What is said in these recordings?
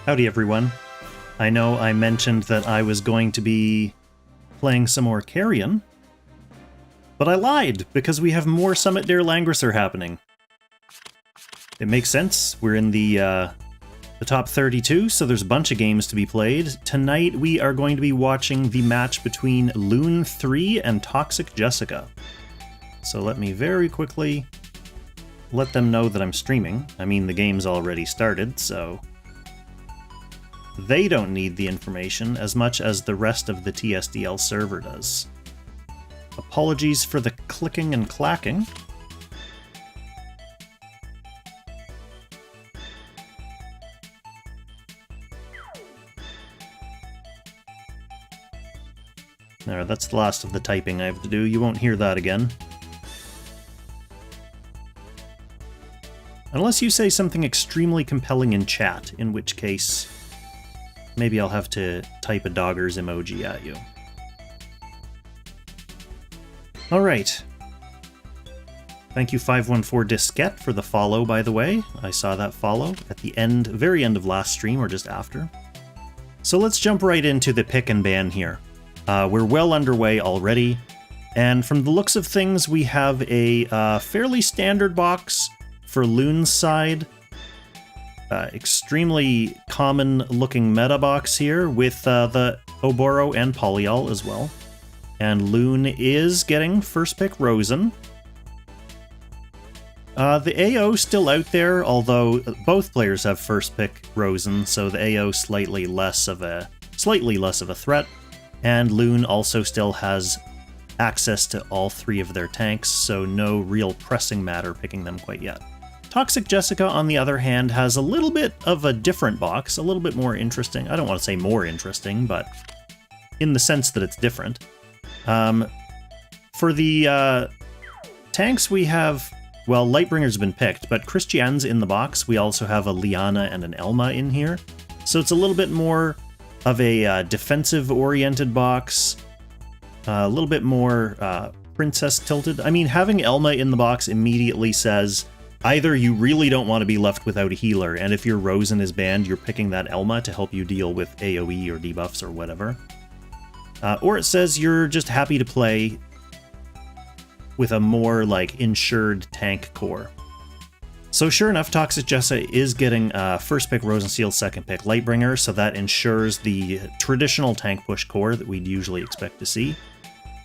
Howdy everyone. I know I mentioned that I was going to be playing some more Carrion, but I lied because we have more Summit der Langrisser happening. It makes sense. We're in the top 32, so there's a bunch of games to be played. Tonight we are going to be watching the match between Lune 3 and Toxic Jessica. So let me very quickly let them know that I'm streaming. I mean, the game's already started, so they don't need the information as much as the rest of the TSdL server does. Apologies for the clicking and clacking. There, that's the last of the typing I have to do. You won't hear that again. Unless you say something extremely compelling in chat, in which case maybe I'll have to type a dogger's emoji at you. Alright. Thank you 514 Diskette for the follow, by the way. I saw that follow at the end, very end of last stream, or just after. So let's jump right into the pick and ban here. We're well underway already, and from the looks of things, we have a fairly standard box for Lune's side. Extremely common-looking meta box here with the Oboro and Polyol as well. And Lune is getting first pick Rosen. The AO still out there, although both players have first pick Rosen, so the AO slightly less of a threat. And Lune also still has access to all three of their tanks, so no real pressing matter picking them quite yet. Toxic Jessica, on the other hand, has a little bit of a different box, a little bit more interesting. I don't want to say more interesting, but in the sense that it's different. For the tanks, we have, well, Lightbringer's been picked, but Christian's in the box. We also have a Liana and an Elma in here. So it's a little bit more of a defensive-oriented box, a little bit more princess tilted. I mean, having Elma in the box immediately says either you really don't want to be left without a healer, and if your Rosen is banned, you're picking that Elma to help you deal with AoE or debuffs or whatever. Or it says you're just happy to play with a more, like, insured tank core. So sure enough, Toxic Jessica is getting first pick Rosen Seal, second pick Lightbringer, so that ensures the traditional tank push core that we'd usually expect to see.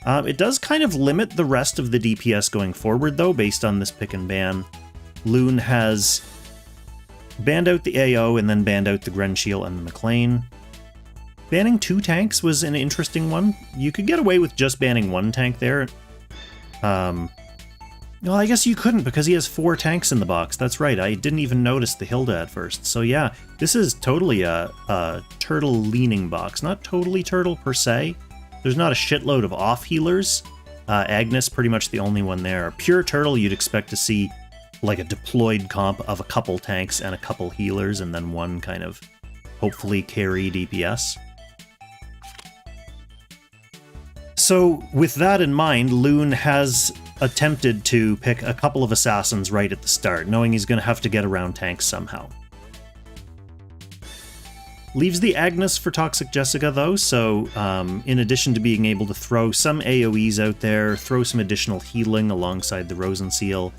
It does kind of limit the rest of the DPS going forward, though, based on this pick and ban. Lune has banned out the AO and then banned out the Grenshiel and the McLean. Banning two tanks was an interesting one. You could get away with just banning one tank there. Well, I guess you couldn't because he has 4 tanks in the box. That's right, I didn't even notice the Hilda at first. So yeah, this is totally a turtle-leaning box. Not totally turtle per se. There's not a shitload of off-healers. Agnes, pretty much the only one there. Pure turtle, you'd expect to see like a deployed comp of a couple tanks and a couple healers, and then one kind of hopefully carry DPS. So with that in mind, Lune has attempted to pick a couple of assassins right at the start, knowing he's going to have to get around tanks somehow. Leaves the Agnes for Toxic Jessica, though, so in addition to being able to throw some AoEs out there, throw some additional healing alongside the Rosen Seal,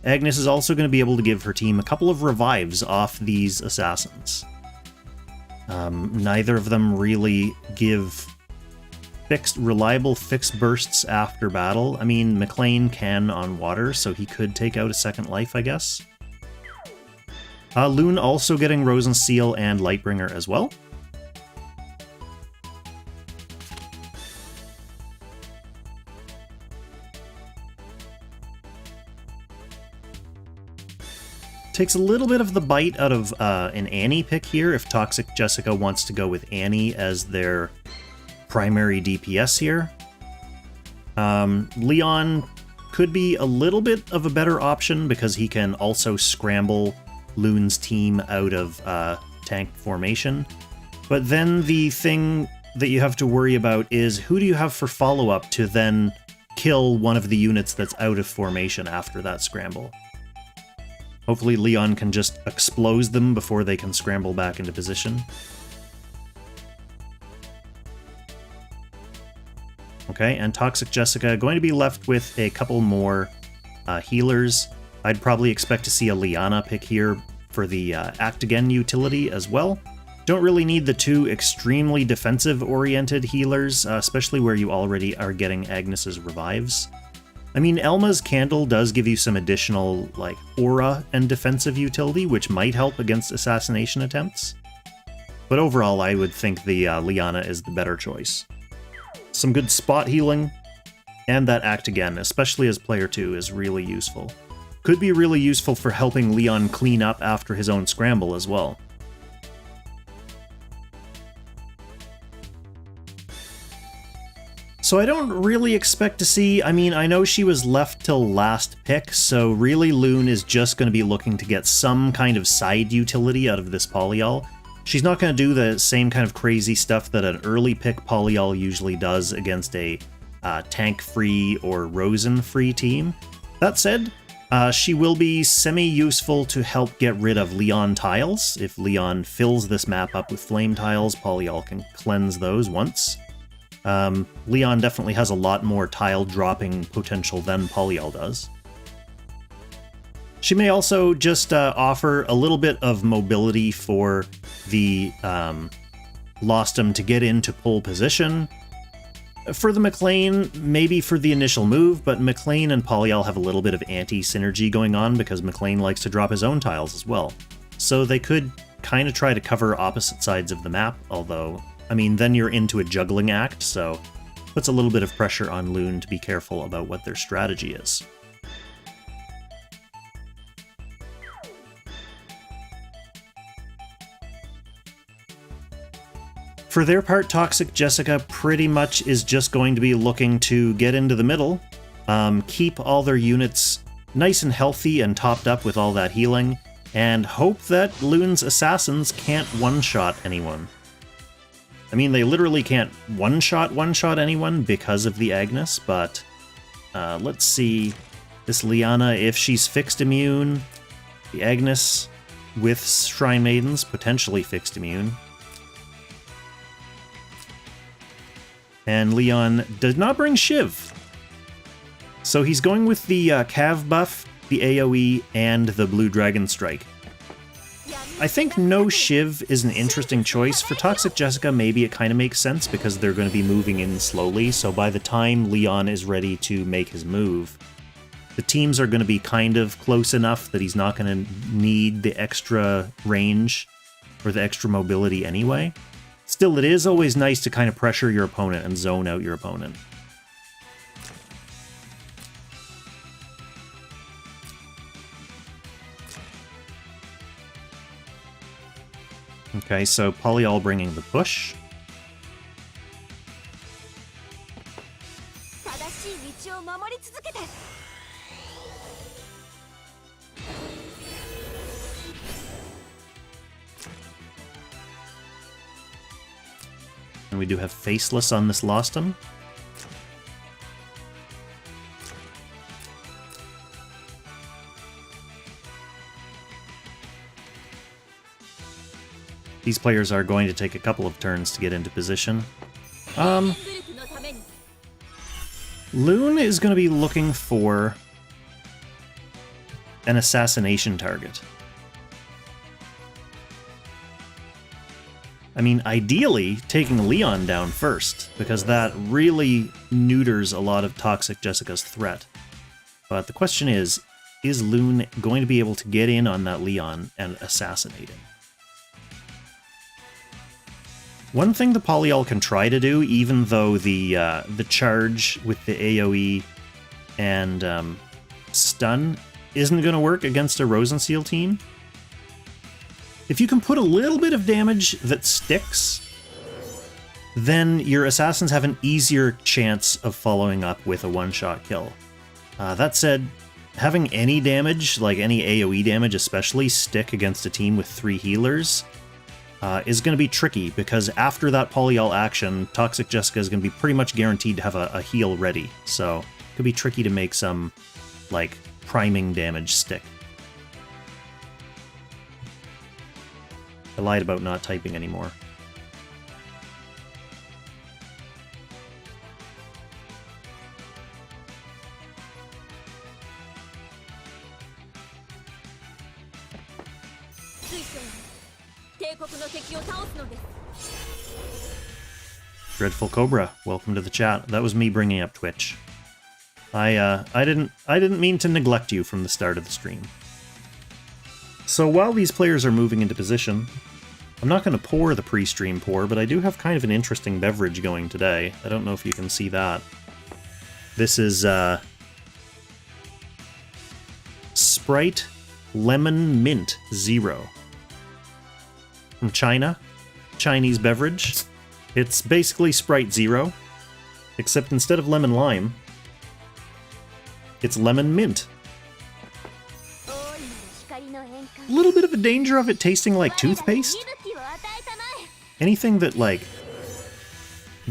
Agnes is also going to be able to give her team a couple of revives off these assassins. Neither of them really give reliable fixed bursts after battle. I mean, McLean can on water, so he could take out a second life, I guess. Lune also getting Rosen Seal and Lightbringer as well. Takes a little bit of the bite out of an Annie pick here if Toxic Jessica wants to go with Annie as their primary DPS here. Leon could be a little bit of a better option because he can also scramble Lune's team out of tank formation. But then the thing that you have to worry about is who do you have for follow-up to then kill one of the units that's out of formation after that scramble. Hopefully Leon can just explode them before they can scramble back into position. Okay, and Toxic Jessica going to be left with a couple more healers. I'd probably expect to see a Liana pick here for the Act Again utility as well. Don't really need the two extremely defensive-oriented healers, especially where you already are getting Agnes's revives. I mean, Elma's Candle does give you some additional, like, aura and defensive utility, which might help against assassination attempts. But overall, I would think the Liana is the better choice. Some good spot healing, and that Act Again, especially as player 2, is really useful. Could be really useful for helping Leon clean up after his own scramble as well. So I don't really expect to see, I mean, I know she was left till last pick, so really Lune is just going to be looking to get some kind of side utility out of this Polyol. She's not going to do the same kind of crazy stuff that an early pick Polyol usually does against a tank-free or Rosen-free team. That said, she will be semi-useful to help get rid of Leon tiles. If Leon fills this map up with flame tiles, Polyol can cleanse those once. Leon definitely has a lot more tile dropping potential than Polyol does. She may also just offer a little bit of mobility for the Lostum to get into pole position. For the McLean, maybe for the initial move, but McLean and Polyol have a little bit of anti-synergy going on because McLean likes to drop his own tiles as well. So they could kind of try to cover opposite sides of the map, although, I mean, then you're into a juggling act, so puts a little bit of pressure on Lune to be careful about what their strategy is. For their part, Toxic Jessica pretty much is just going to be looking to get into the middle, keep all their units nice and healthy and topped up with all that healing, and hope that Lune's assassins can't one-shot anyone. I mean, they literally can't one-shot anyone because of the Agnes, but let's see. This Liana, if she's fixed immune, the Agnes with Shrine Maidens, potentially fixed immune. And Leon does not bring Shiv. So he's going with the Cav buff, the AoE, and the Blue Dragon Strike. I think no Shiv is an interesting choice. For Toxic Jessica, maybe it kind of makes sense because they're going to be moving in slowly, so by the time Leon is ready to make his move, the teams are going to be kind of close enough that he's not going to need the extra range or the extra mobility anyway. Still, it is always nice to kind of pressure your opponent and zone out your opponent. Okay, so Polyol bringing the push. And we do have Faceless on this Lostum. These players are going to take a couple of turns to get into position. Lune is going to be looking for an assassination target. I mean, ideally, taking Leon down first, because that really neuters a lot of Toxic Jessica's threat. But the question is Lune going to be able to get in on that Leon and assassinate him? One thing the Polyol can try to do, even though the charge with the AoE and stun isn't going to work against a Rosenseal team, if you can put a little bit of damage that sticks, then your assassins have an easier chance of following up with a one-shot kill. That said, having any damage, like any AoE damage especially, stick against a team with 3 healers is going to be tricky, because after that Polyol action, Toxic Jessica is going to be pretty much guaranteed to have a heal ready, so it could be tricky to make some, like, priming damage stick. I lied about not typing anymore. Dreadful Cobra, welcome to the chat. That was me bringing up Twitch. I didn't mean to neglect you from the start of the stream. So while these players are moving into position, I'm not going to pour the pre-stream pour, but I do have kind of an interesting beverage going today. I don't know if you can see that. This is Sprite Lemon Mint Zero from China. Chinese beverage. It's basically Sprite Zero, except instead of lemon lime, it's lemon mint. A little bit of a danger of it tasting like toothpaste. Anything that, like,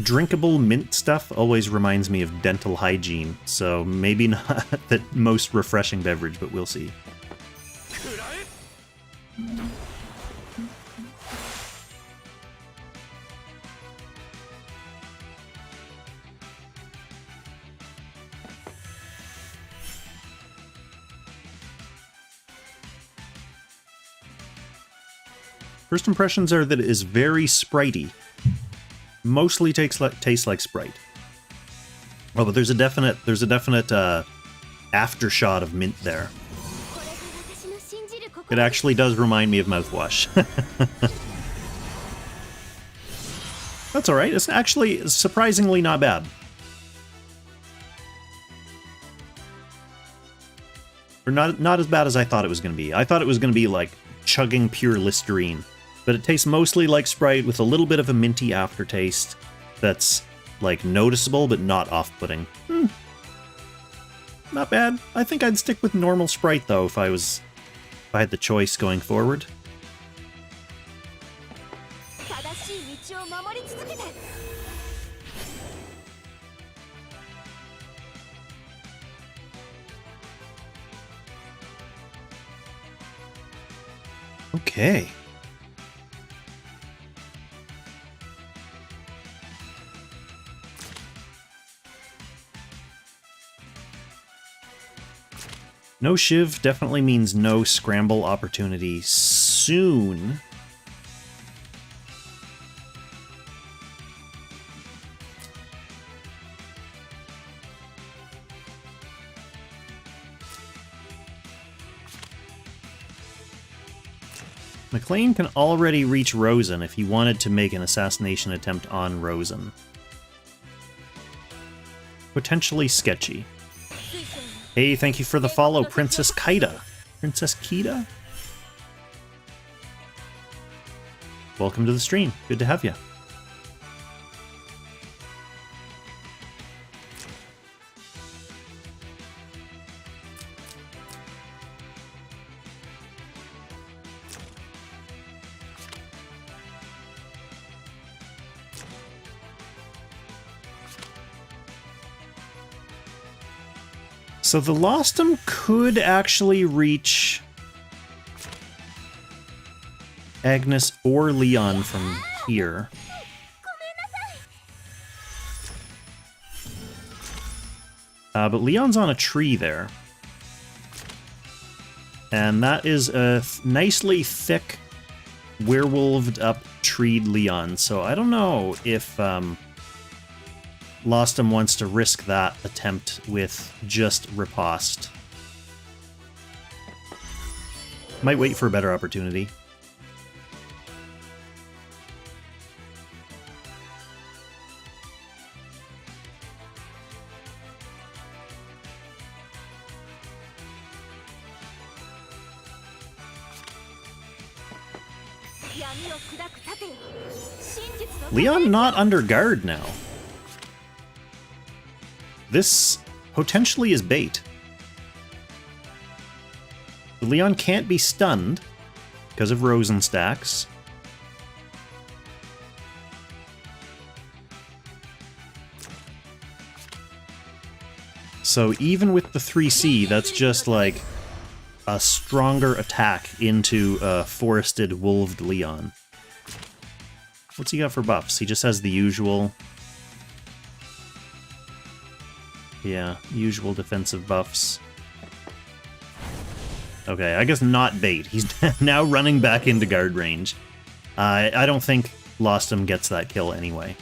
drinkable mint stuff always reminds me of dental hygiene, so maybe not the most refreshing beverage, but we'll see. First impressions are that it is very spritey. Mostly tastes like Sprite. Oh, but there's a definite aftershoot of mint there. It actually does remind me of mouthwash. That's alright. It's actually surprisingly not bad. Or not as bad as I thought it was going to be. I thought it was going to be like chugging pure Listerine. But it tastes mostly like Sprite with a little bit of a minty aftertaste that's, like, noticeable but not off-putting. Not bad. I think I'd stick with normal Sprite, though, if I had the choice going forward. Okay. No Shiv definitely means no scramble opportunity soon. McLean can already reach Rosen if he wanted to make an assassination attempt on Rosen. Potentially sketchy. Hey, thank you for the follow, Princess Kaida. Princess Kita? Welcome to the stream. Good to have you. So the Lostum could actually reach Agnes or Leon from here. But Leon's on a tree there. And that is a nicely thick, werewolved up treed Leon. So I don't know if Lostum wants to risk that attempt with just Riposte. Might wait for a better opportunity. Leon not under guard now. This potentially is bait. Leon can't be stunned because of Rosen stacks. So even with the 3C, that's just like a stronger attack into a forested, wolved Leon. What's he got for buffs? He just has the usual... Yeah, usual defensive buffs. Okay, I guess not bait. He's now running back into guard range. I don't think Lostum gets that kill anyway.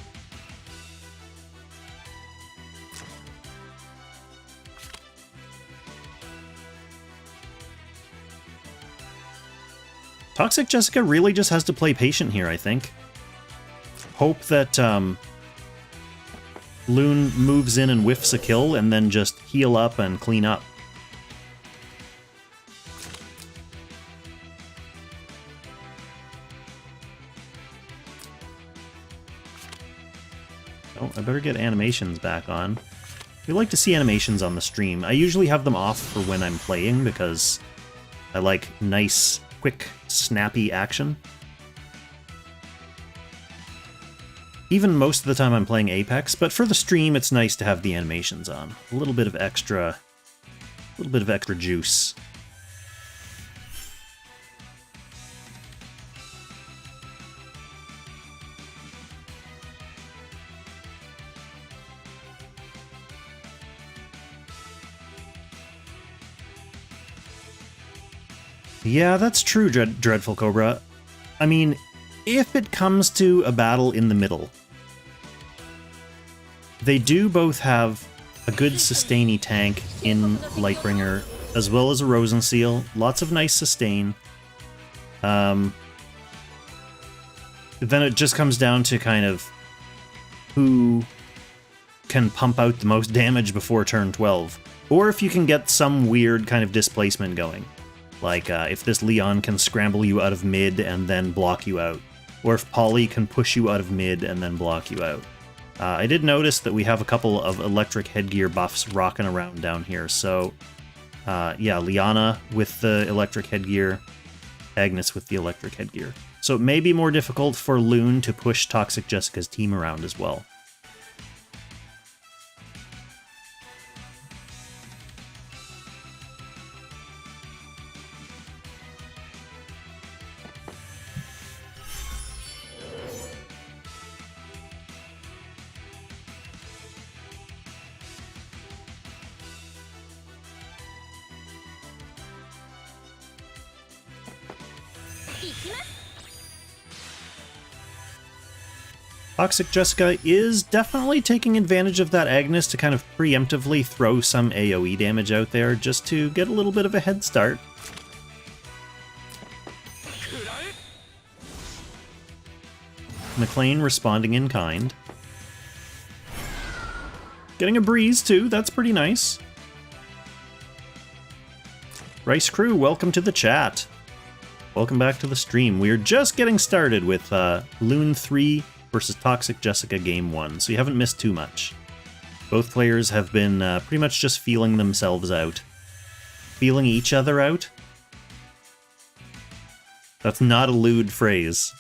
Toxic Jessica really just has to play patient here, I think. Hope that Lune moves in and whiffs a kill, and then just heal up and clean up. Oh, I better get animations back on. We like to see animations on the stream. I usually have them off for when I'm playing, because I like nice, quick, snappy action. Even most of the time I'm playing Apex, but for the stream it's nice to have the animations on. A little bit of extra juice. Yeah, that's true, Dreadful Cobra. I mean, if it comes to a battle in the middle, they do both have a good sustainy tank in Lightbringer, as well as a Rosenseal. Lots of nice sustain. Then it just comes down to kind of who can pump out the most damage before turn 12. Or if you can get some weird kind of displacement going. Like, if this Leon can scramble you out of mid and then block you out. Or if Polly can push you out of mid and then block you out. I did notice that we have a couple of electric headgear buffs rocking around down here, so... yeah, Liana with the electric headgear, Agnes with the electric headgear. So it may be more difficult for Lune to push Toxic Jessica's team around as well. Toxic Jessica is definitely taking advantage of that Agnes to kind of preemptively throw some AoE damage out there just to get a little bit of a head start. McLean responding in kind. Getting a breeze too, that's pretty nice. Rice Crew, welcome to the chat. Welcome back to the stream. We're just getting started with Lune 3 versus Toxic Jessica Game 1, so you haven't missed too much. Both players have been pretty much just feeling themselves out. Feeling each other out? That's not a lewd phrase.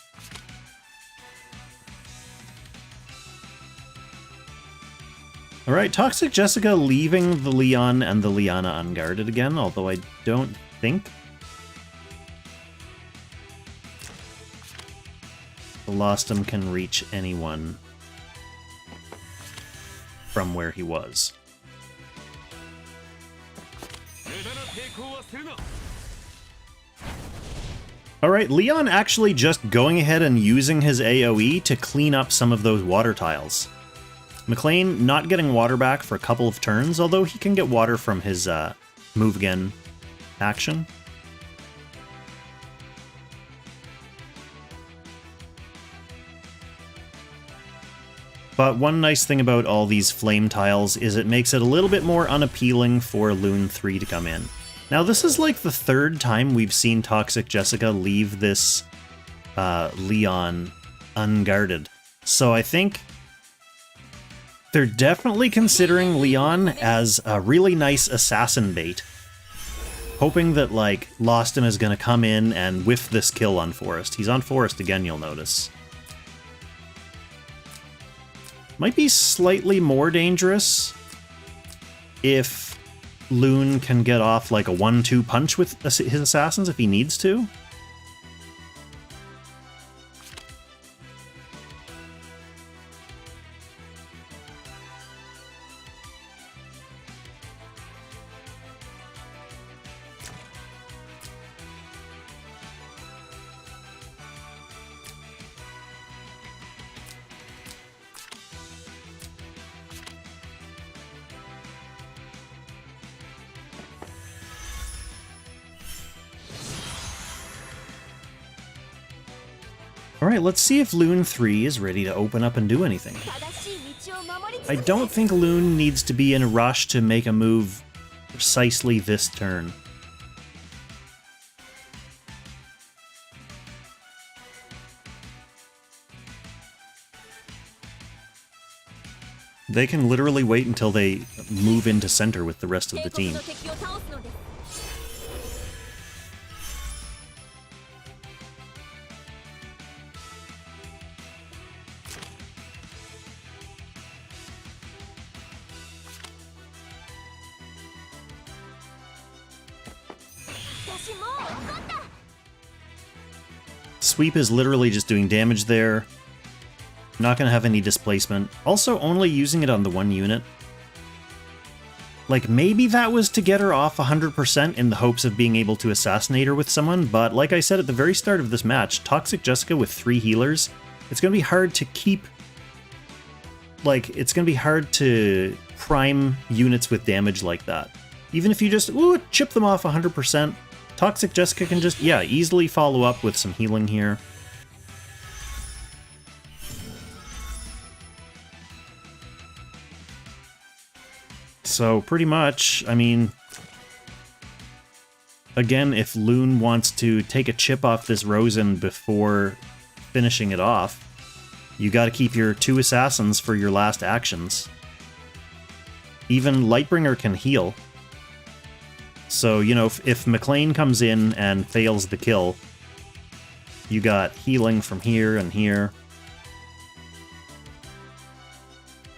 Alright, Toxic Jessica leaving the Leon and the Liana unguarded again, although I don't think the Lostum can reach anyone from where he was. Alright, Leon actually just going ahead and using his AoE to clean up some of those water tiles. McLean not getting water back for a couple of turns, although he can get water from his move again action. But one nice thing about all these flame tiles is it makes it a little bit more unappealing for Lune 3 to come in. Now this is like the third time we've seen Toxic Jessica leave this Leon unguarded. So I think they're definitely considering Leon as a really nice assassin bait. Hoping that like Lostum is going to come in and whiff this kill on Forest. He's on Forest again, you'll notice. Might be slightly more dangerous if Lune can get off like a 1-2 punch with his assassins if he needs to. Alright, let's see if Lune 3 is ready to open up and do anything. I don't think Lune needs to be in a rush to make a move precisely this turn. They can literally wait until they move into center with the rest of the team. Sweep is literally just doing damage there. Not going to have any displacement. Also only using it on the one unit. Like, maybe that was to get her off 100% in the hopes of being able to assassinate her with someone, but like I said at the very start of this match, Toxic Jessica with 3 healers, it's going to be hard to keep... Like, it's going to be hard to prime units with damage like that. Even if you just, chip them off 100%, Toxic Jessica can just, easily follow up with some healing here. So pretty much, I mean, again, if Lune wants to take a chip off this Rosen before finishing it off, you gotta keep your 2 assassins for your last actions. Even Lightbringer can heal. So, you know, if McLean comes in and fails the kill, you got healing from here and here.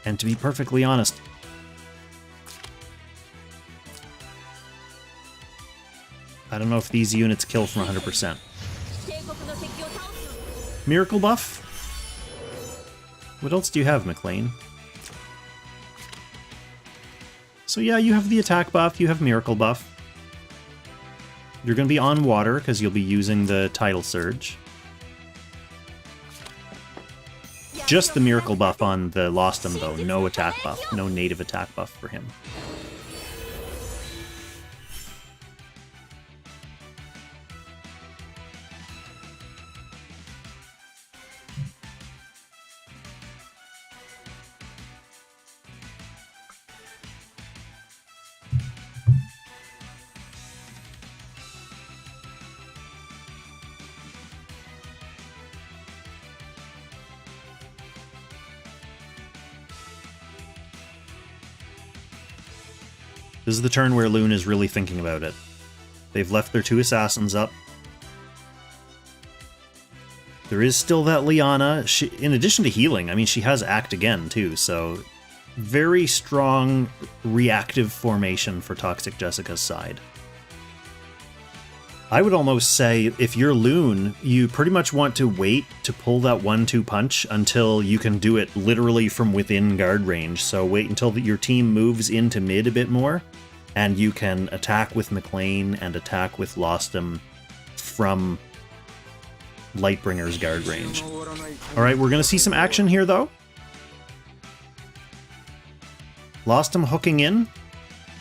And to be perfectly honest, I don't know if these units kill from 100%. Miracle buff? What else do you have, McLean? So yeah, you have the attack buff, you have miracle buff. You're going to be on water because you'll be using the Tidal Surge. Just the miracle buff on the Lostum though, no attack buff, no native attack buff for him. This is the turn where Lune is really thinking about it. They've left their 2 assassins up. There is still that Liana. In addition to healing, I mean, she has Act Again, too, so very strong reactive formation for Toxic Jessica's side. I would almost say, if you're Lune, you pretty much want to wait to pull that 1-2 punch until you can do it literally from within guard range. So wait until your team moves into mid a bit more, and you can attack with McLean and attack with Lostum from Lightbringer's guard range. Alright, we're going to see some action here, though. Lostum hooking in.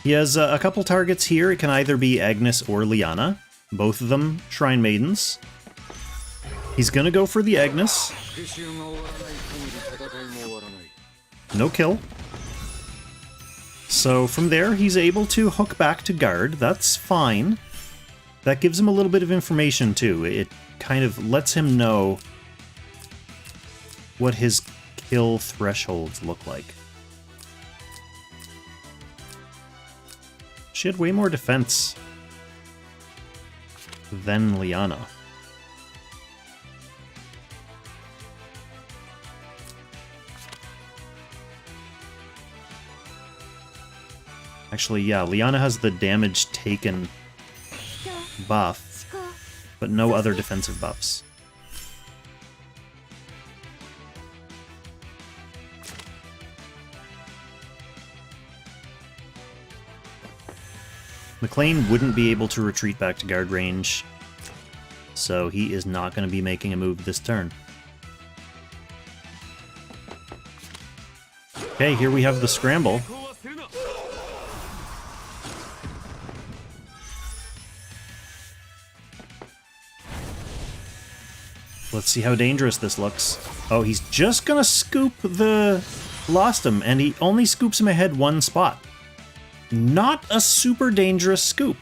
He has a couple targets here. It can either be Agnes or Liana. Both of them Shrine Maidens. He's gonna go for the Agnes. No kill. So from there, he's able to hook back to guard. That's fine. That gives him a little bit of information, too. It kind of lets him know what his kill thresholds look like. She had way more defense than Liana. Actually, yeah, Liana has the damage taken buff, but no other defensive buffs. McLean wouldn't be able to retreat back to guard range, so he is not going to be making a move this turn. Okay, here we have the scramble. Let's see how dangerous this looks. Oh, he's just gonna scoop the Lost him, and he only scoops him ahead one spot. Not a super dangerous scoop.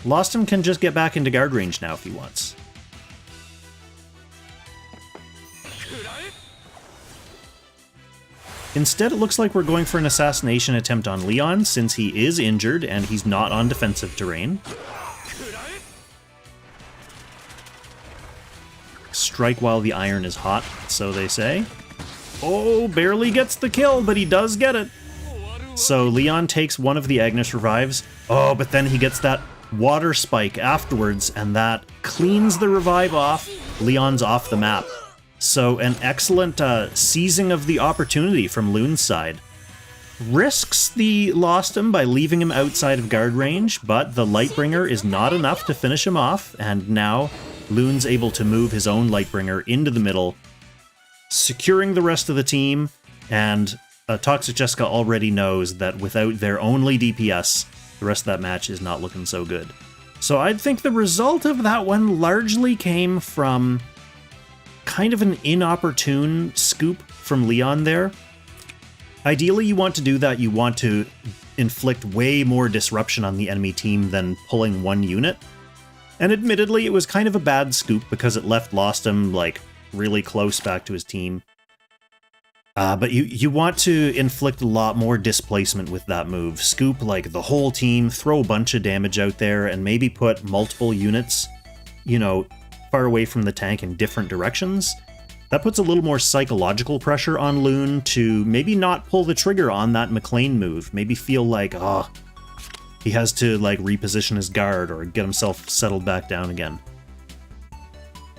Lost him can just get back into guard range now if he wants. Instead, it looks like we're going for an assassination attempt on Leon, since he is injured and he's not on defensive terrain. Strike while the iron is hot, so they say. Oh, barely gets the kill, but he does get it. So Leon takes one of the Agnes revives. Oh, but then he gets that water spike afterwards, and that cleans the revive off. Leon's off the map. So an excellent seizing of the opportunity from Lune's side. Risks the Lost him by leaving him outside of guard range, but the Lightbringer is not enough to finish him off, and now Lune's able to move his own Lightbringer into the middle, securing the rest of the team, and Toxic Jessica already knows that without their only DPS, the rest of that match is not looking so good. So I think the result of that one largely came from kind of an inopportune scoop from Leon there. Ideally, you want to do that, you want to inflict way more disruption on the enemy team than pulling one unit. And admittedly, it was kind of a bad scoop because it left Lost him, like, really close back to his team. But you want to inflict a lot more displacement with that move. Scoop, like, the whole team, throw a bunch of damage out there, and maybe put multiple units, you know, far away from the tank in different directions. That puts a little more psychological pressure on Lune to maybe not pull the trigger on that McLean move. Maybe feel like, oh, he has to, like, reposition his guard or get himself settled back down again.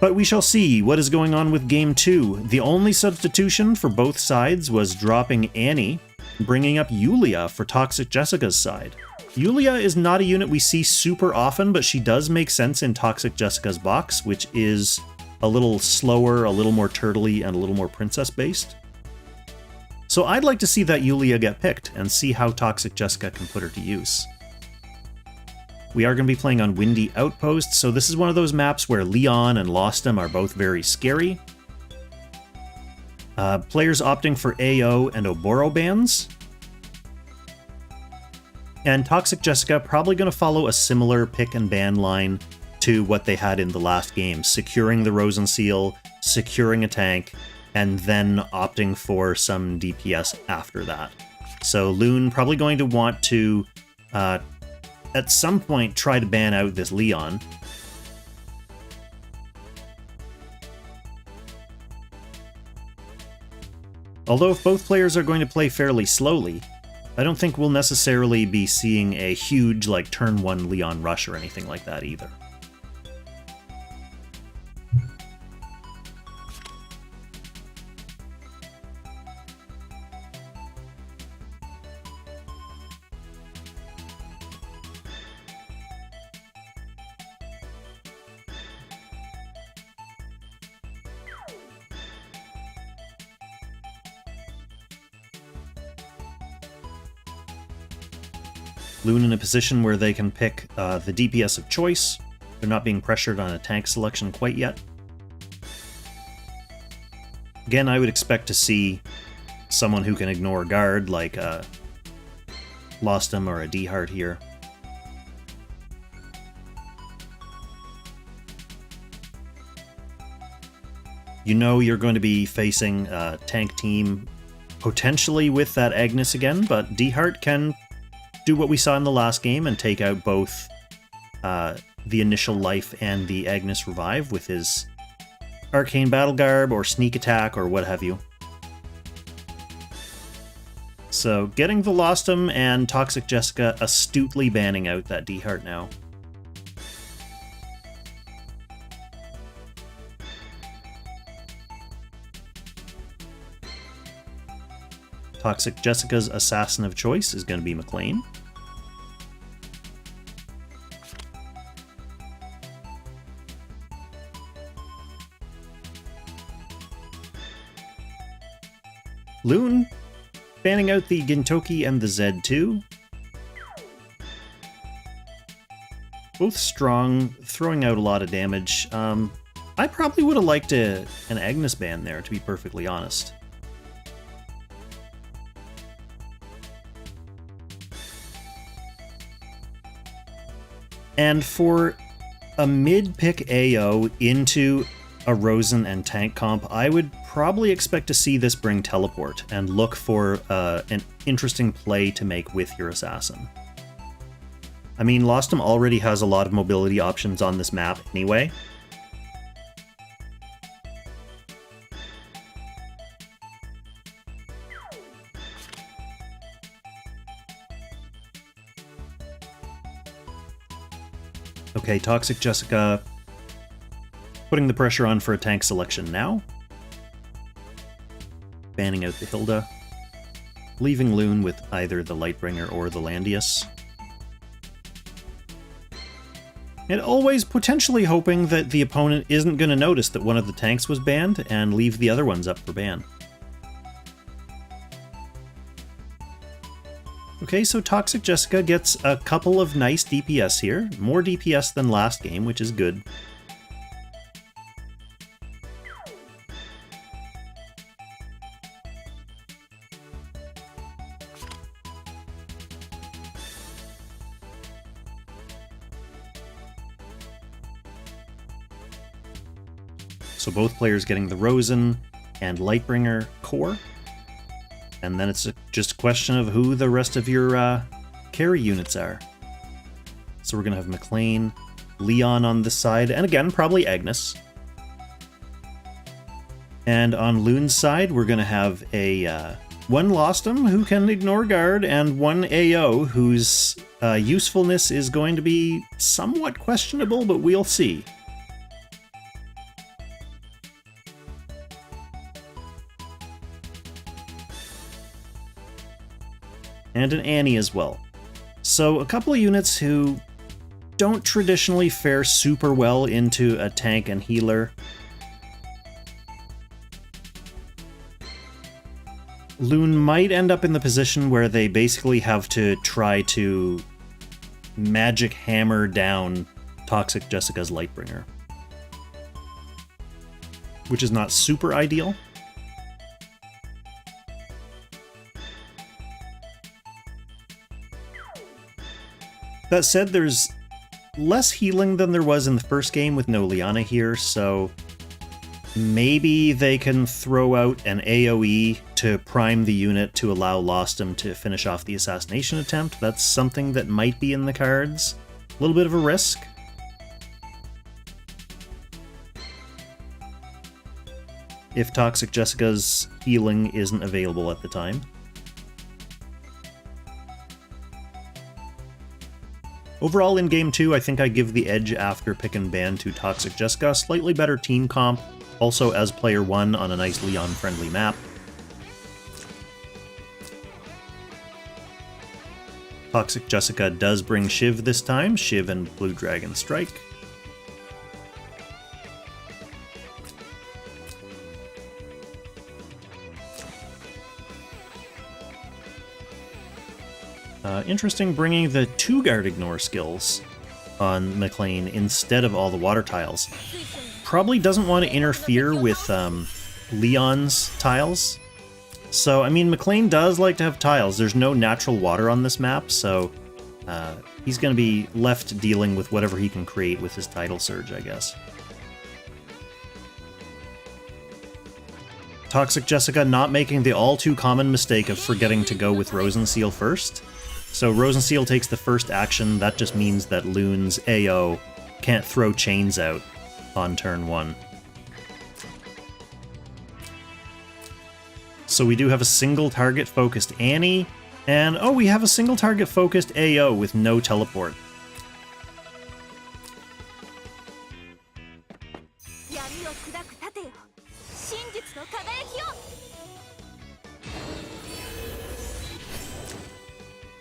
But we shall see what is going on with Game 2. The only substitution for both sides was dropping Annie, bringing up Yulia for Toxic Jessica's side. Yulia is not a unit we see super often, but she does make sense in Toxic Jessica's box, which is a little slower, a little more turtley, and a little more princess-based. So I'd like to see that Yulia get picked, and see how Toxic Jessica can put her to use. We are going to be playing on Windy Outpost, so this is one of those maps where Leon and Lost him are both very scary. Players opting for AO and Oboro bans. And Toxic Jessica probably going to follow a similar pick and ban line to what they had in the last game, securing the Rosen Seal, securing a tank, and then opting for some DPS after that. So Lune probably going to want to at some point try to ban out this Leon. Although if both players are going to play fairly slowly, I don't think we'll necessarily be seeing a huge, like, turn 1 Leon rush or anything like that either. Lune in a position where they can pick the DPS of choice. They're not being pressured on a tank selection quite yet. Again, I would expect to see someone who can ignore guard, like Lost him or a D-Heart here. You know you're going to be facing a tank team potentially with that Agnes again, but D-Heart can do what we saw in the last game and take out both the initial life and the Agnes revive with his Arcane Battle Garb or Sneak Attack or what have you. So getting the Lostum and Toxic Jessica astutely banning out that D-Heart now. Toxic Jessica's assassin of choice is going to be McLean. Lune banning out the Gintoki and the Z2. Both strong, throwing out a lot of damage. I probably would have liked an Agnes ban there, to be perfectly honest. And for a mid-pick AO into a Rosen and tank comp, I would probably expect to see this bring Teleport and look for an interesting play to make with your assassin. I mean, Lostum already has a lot of mobility options on this map anyway. Okay, Toxic Jessica putting the pressure on for a tank selection now. Banning out the Hilda. Leaving Lune with either the Lightbringer or the Landius. And always potentially hoping that the opponent isn't going to notice that one of the tanks was banned and leave the other ones up for ban. Okay, so Toxic Jessica gets a couple of nice DPS here. More DPS than last game, which is good. So both players getting the Rosen and Lightbringer core. And then it's just a question of who the rest of your carry units are. So we're going to have McLean, Leon on this side, and again, probably Agnes. And on Lune's side, we're going to have a one Lostum who can ignore guard, and one AO whose usefulness is going to be somewhat questionable, but we'll see. And an Annie as well. So a couple of units who don't traditionally fare super well into a tank and healer. Lune might end up in the position where they basically have to try to magic hammer down Toxic Jessica's Lightbringer, which is not super ideal. That said, there's less healing than there was in the first game with no Liana here, so maybe they can throw out an AoE to prime the unit to allow Lostum to finish off the assassination attempt. That's something that might be in the cards. A little bit of a risk. If Toxic Jessica's healing isn't available at the time. Overall, in Game 2, I think I give the edge after pick and ban to Toxic Jessica. Slightly better team comp, also as player 1 on a nice Leon-friendly map. Toxic Jessica does bring Shiv this time, Shiv and Blue Dragon Strike. Interesting bringing the 2-guard ignore skills on McLean instead of all the water tiles. Probably doesn't want to interfere with Leon's tiles. So, I mean, McLean does like to have tiles. There's no natural water on this map, so he's going to be left dealing with whatever he can create with his Tidal Surge, I guess. Toxic Jessica not making the all-too-common mistake of forgetting to go with Rosenseal first. So Rosenseal takes the first action. That just means that Lune's AO can't throw chains out on turn 1. So we do have a single target-focused Annie, And, oh, we have a single target focused AO with no teleport.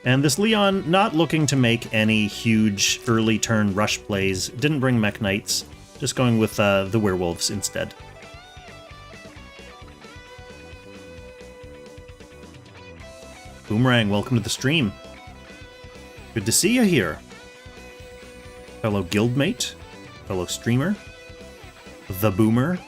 And this Leon, not looking to make any huge early turn rush plays, didn't bring Mech Knights, just going with the werewolves instead. Boomerang, welcome to the stream. Good to see you here. Fellow guildmate, fellow streamer, the Boomer.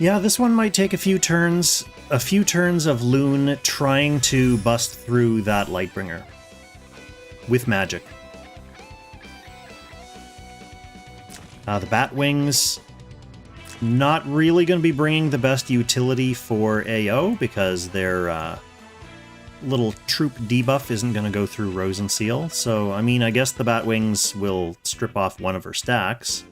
Yeah, this one might take a few turns of Lune trying to bust through that Lightbringer with magic. The Batwings, not really going to be bringing the best utility for AO because their little troop debuff isn't going to go through Rose and Seal. So, I mean, I guess the Batwings will strip off one of her stacks.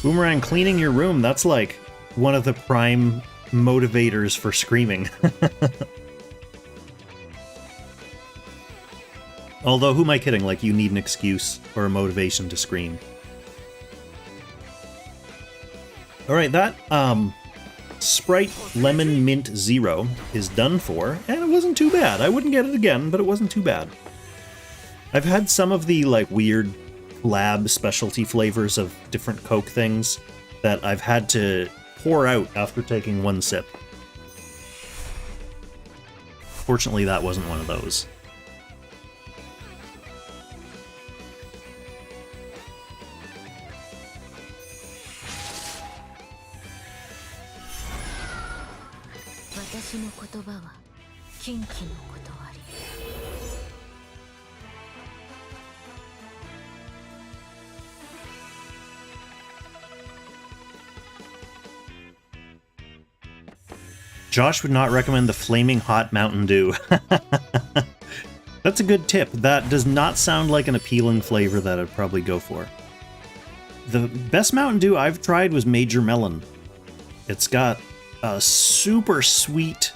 Boomerang, cleaning your room, that's like one of the prime motivators for screaming. Although, who am I kidding? Like, you need an excuse or a motivation to scream. Alright, that Sprite Lemon Mint Zero is done for, and it wasn't too bad. I wouldn't get it again, but it wasn't too bad. I've had some of the, like, weird lab specialty flavors of different Coke things that I've had to pour out after taking one sip. Fortunately, that wasn't one of those. Josh would not recommend the Flaming Hot Mountain Dew. That's a good tip. That does not sound like an appealing flavor that I'd probably go for. The best Mountain Dew I've tried was Major Melon. It's got a super sweet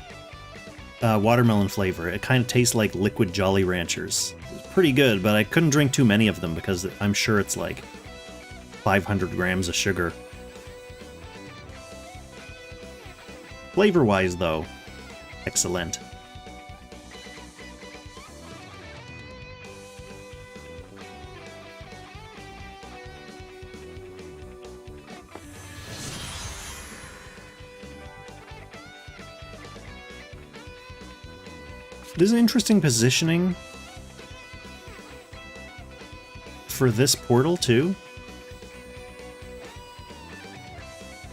watermelon flavor. It kind of tastes like liquid Jolly Ranchers. It's pretty good, but I couldn't drink too many of them because I'm sure it's like 500 grams of sugar. Flavor-wise, though, excellent. This is interesting positioning for this portal, too.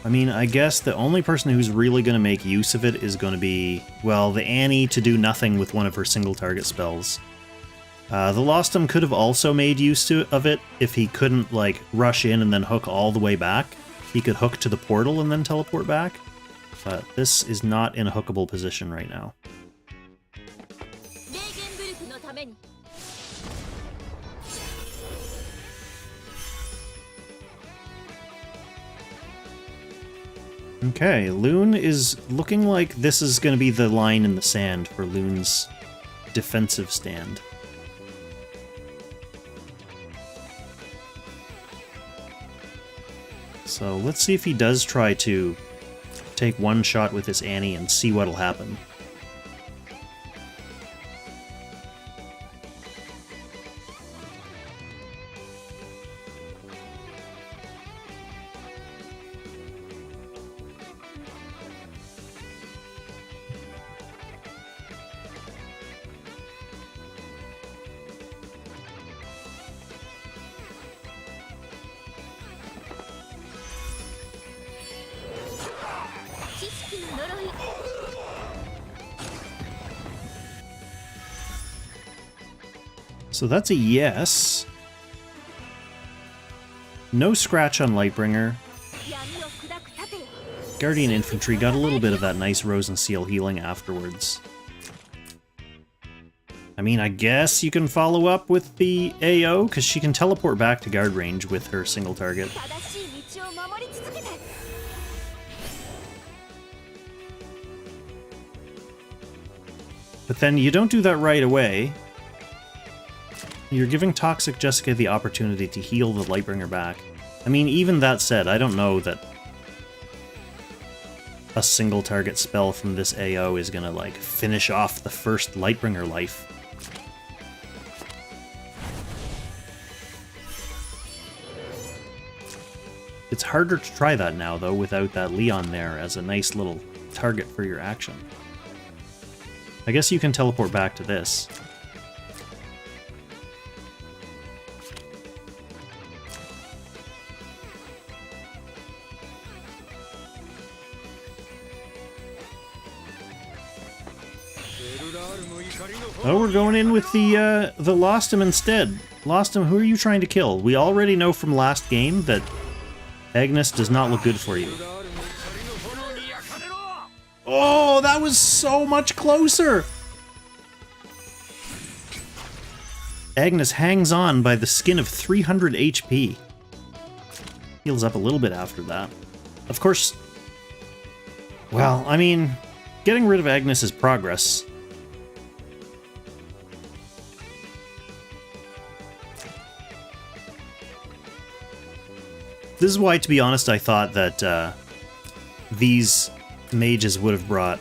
I mean, I guess the only person who's really going to make use of it is going to be, well, the Annie to do nothing with one of her single target spells. The Lostum could have also made use of it if he couldn't, like, rush in and then hook all the way back. He could hook to the portal and then teleport back. But this is not in a hookable position right now. Okay, Lune is looking like this is going to be the line in the sand for Lune's defensive stand. So let's see if he does try to take one shot with this Annie and see what'll happen. So that's a yes. No scratch on Lightbringer. Guardian Infantry got a little bit of that nice Rose and Seal healing afterwards. I mean, I guess you can follow up with the AO, because she can teleport back to guard range with her single target. But then you don't do that right away. You're giving Toxic Jessica the opportunity to heal the Lightbringer back. I mean, even that said, I don't know that a single target spell from this AO is gonna, like, finish off the first Lightbringer life. It's harder to try that now, though, without that Leon there as a nice little target for your action. I guess you can teleport back to this. Oh, we're going in with the Lostum instead. Lostum, who are you trying to kill? We already know from last game that Agnes does not look good for you. Oh, that was so much closer! Agnes hangs on by the skin of 300 HP. Heals up a little bit after that. Of course, well, I mean, getting rid of Agnes is progress. This is why, to be honest, I thought that these mages would have brought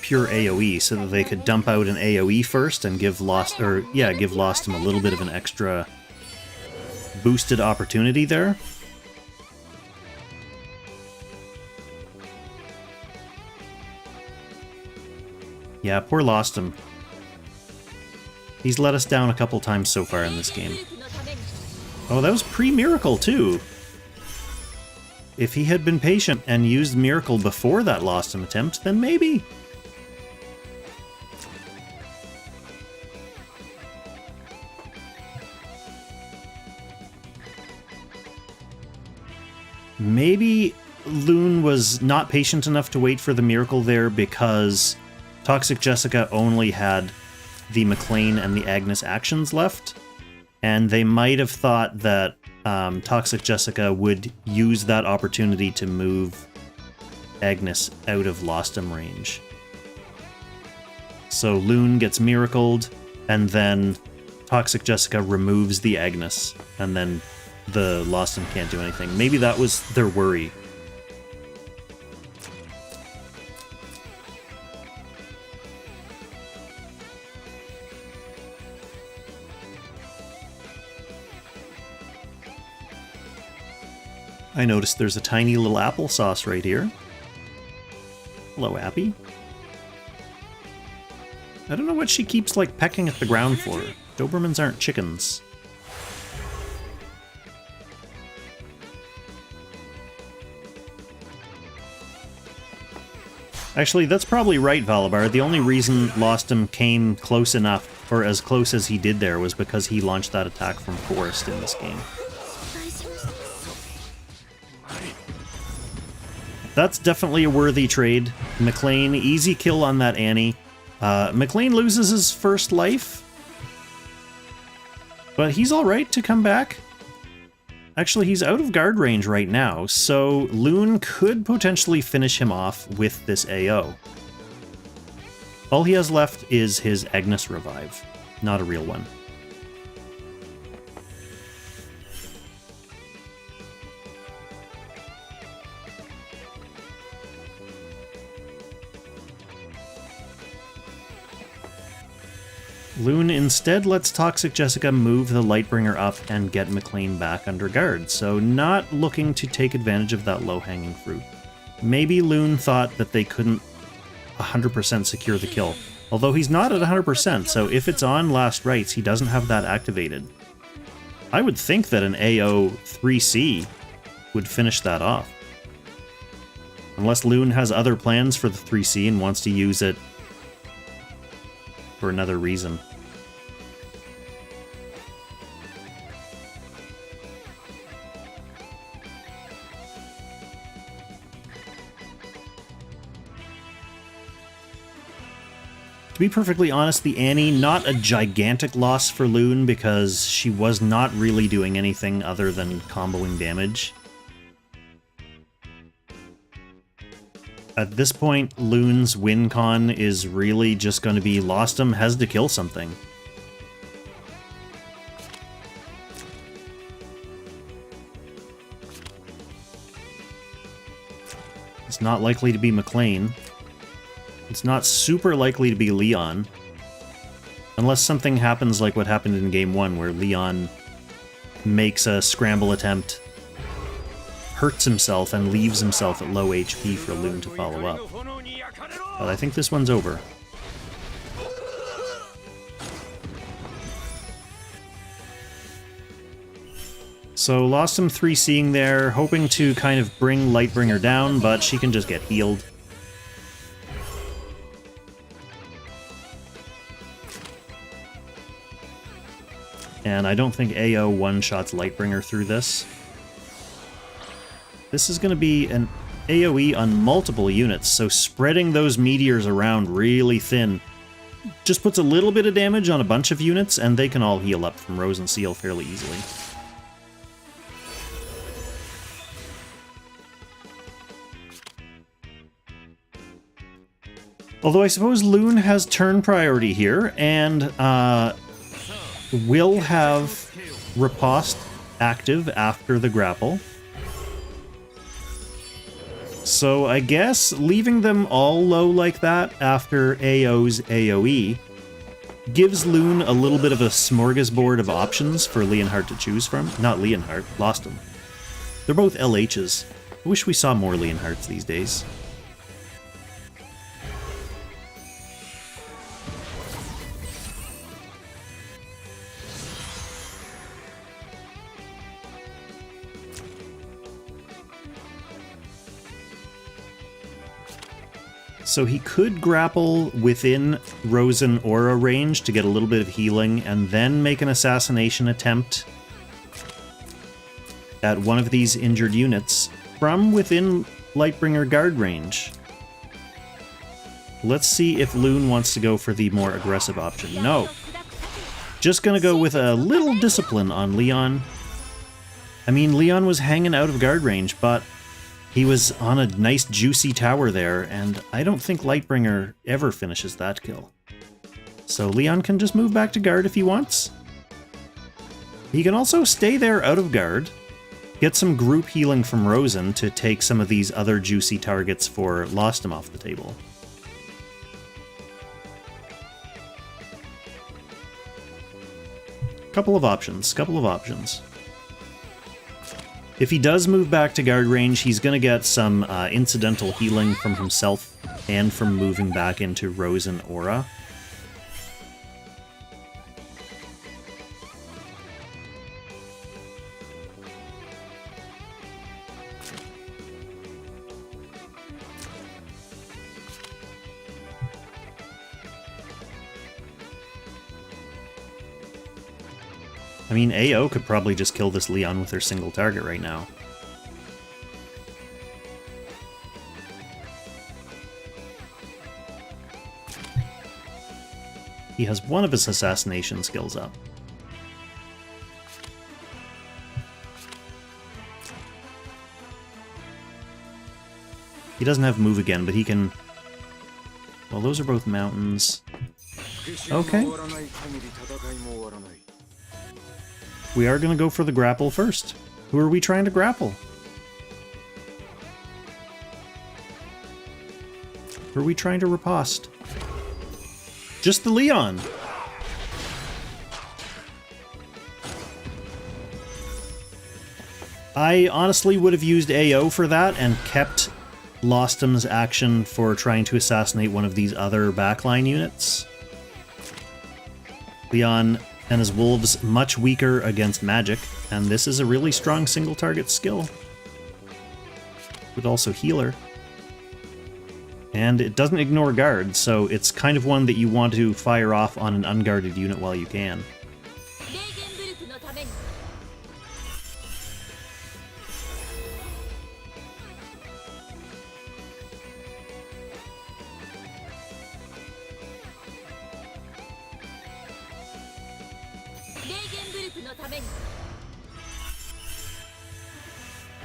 pure AoE so that they could dump out an AoE first and give Lostum a little bit of an extra boosted opportunity there. Yeah, poor Lostum. He's let us down a couple times so far in this game. Oh, that was pre-Miracle too. If he had been patient and used Miracle before that Lostum attempt, then maybe. Maybe Lune was not patient enough to wait for the Miracle there because Toxic Jessica only had the McLean and the Agnes actions left, and they might have thought that Toxic Jessica would use that opportunity to move Agnes out of Lostum range. So Lune gets miracled, and then Toxic Jessica removes the Agnes, and then the Lostum can't do anything. Maybe that was their worry. I noticed there's a tiny little applesauce right here. Hello, Appy. I don't know what she keeps, like, pecking at the ground for. Dobermans aren't chickens. Actually, that's probably right, Valabar. The only reason Lostum came close enough, or as close as he did there, was because he launched that attack from Forest in this game. That's definitely a worthy trade. McLean, easy kill on that Annie. McLean loses his first life, but he's alright to come back. Actually, he's out of guard range right now, so Lune could potentially finish him off with this AO. All he has left is his Agnes revive, not a real one. Lune instead lets Toxic Jessica move the Lightbringer up and get McLean back under guard, so not looking to take advantage of that low-hanging fruit. Maybe Lune thought that they couldn't 100% secure the kill, although he's not at 100%, so if it's on last rites, he doesn't have that activated. I would think that an AO 3C would finish that off. Unless Lune has other plans for the 3C and wants to use it for another reason. To be perfectly honest, the Annie, not a gigantic loss for Lune because she was not really doing anything other than comboing damage. At this point, Lune's win con is really just going to be Lostom has to kill something. It's not likely to be McLean. It's not super likely to be Leon. Unless something happens like what happened in Game 1, where Leon makes a scramble attempt, hurts himself, and leaves himself at low HP for Lune to follow up. But I think this one's over. So lost him 3C'ing there, hoping to kind of bring Lightbringer down, but she can just get healed. And I don't think AO one-shots Lightbringer through this. This is going to be an AoE on multiple units, so spreading those meteors around really thin just puts a little bit of damage on a bunch of units, and they can all heal up from Rose and Seal fairly easily. Although I suppose Lune has turn priority here, and will have Riposte active after the grapple. So I guess leaving them all low like that after AO's AoE gives Lune a little bit of a smorgasbord of options for Leonhardt to choose from. Not Leonhardt, Lostom. They're both LHs. I wish we saw more Leonhardts these days. So he could grapple within Rosen Aura range to get a little bit of healing, and then make an assassination attempt at one of these injured units from within Lightbringer guard range. Let's see if Lune wants to go for the more aggressive option. No. Just gonna go with a little discipline on Leon. I mean, Leon was hanging out of guard range, but he was on a nice juicy tower there, and I don't think Lightbringer ever finishes that kill. So Leon can just move back to guard if he wants. He can also stay there out of guard, get some group healing from Rosen to take some of these other juicy targets for Lostom off the table. Couple of options. If he does move back to guard range, he's going to get some incidental healing from himself and from moving back into Rosen Aura. I mean, AO could probably just kill this Leon with her single target right now. He has one of his assassination skills up. He doesn't have move again, but he can... Well, those are both mountains. Okay. We are going to go for the grapple first. Who are we trying to grapple? Who are we trying to riposte? Just the Leon! I honestly would have used AO for that and kept Lostom's action for trying to assassinate one of these other backline units. Leon and his wolves much weaker against magic, and this is a really strong single target skill. Would also healer. And it doesn't ignore guard, so it's kind of one that you want to fire off on an unguarded unit while you can.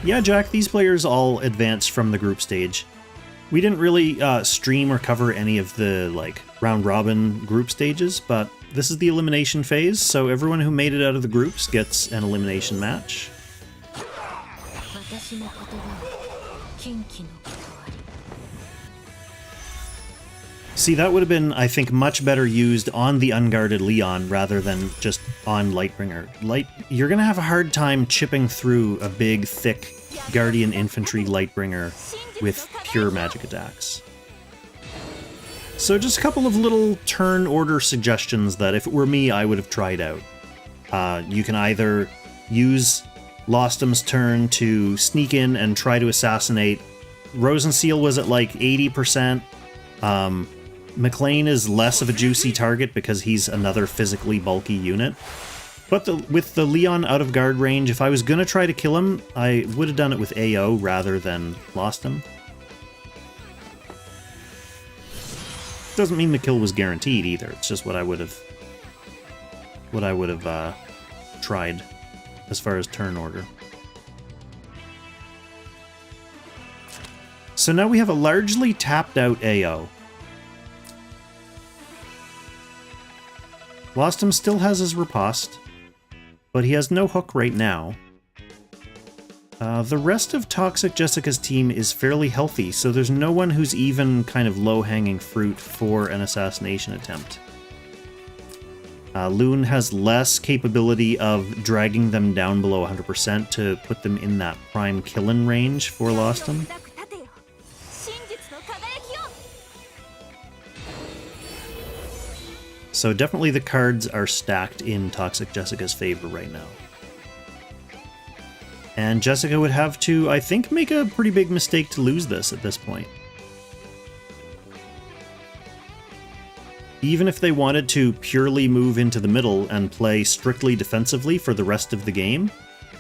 Yeah, Jack, these players all advanced from the group stage. We didn't really stream or cover any of the like round-robin group stages, but this is the elimination phase, so everyone who made it out of the groups gets an elimination match. See, that would have been, I think, much better used on the unguarded Leon rather than just on Lightbringer. You're going to have a hard time chipping through a big, thick Guardian Infantry Lightbringer with pure magic attacks. So just a couple of little turn order suggestions that if it were me, I would have tried out. You can either use Lostum's turn to sneak in and try to assassinate. Rosenseal was at like 80%. McLean is less of a juicy target because he's another physically bulky unit. But with the Leon out of guard range, if I was going to try to kill him, I would have done it with AO rather than Lostum. Doesn't mean the kill was guaranteed either. It's just what I would have tried as far as turn order. So now we have a largely tapped out AO. Lostum still has his riposte, but he has no hook right now. The rest of Toxic Jessica's team is fairly healthy, so there's no one who's even kind of low-hanging fruit for an assassination attempt. Lune has less capability of dragging them down below 100% to put them in that prime killin' range for Lostum. So definitely the cards are stacked in Toxic Jessica's favor right now. And Jessica would have to, I think, make a pretty big mistake to lose this at this point. Even if they wanted to purely move into the middle and play strictly defensively for the rest of the game,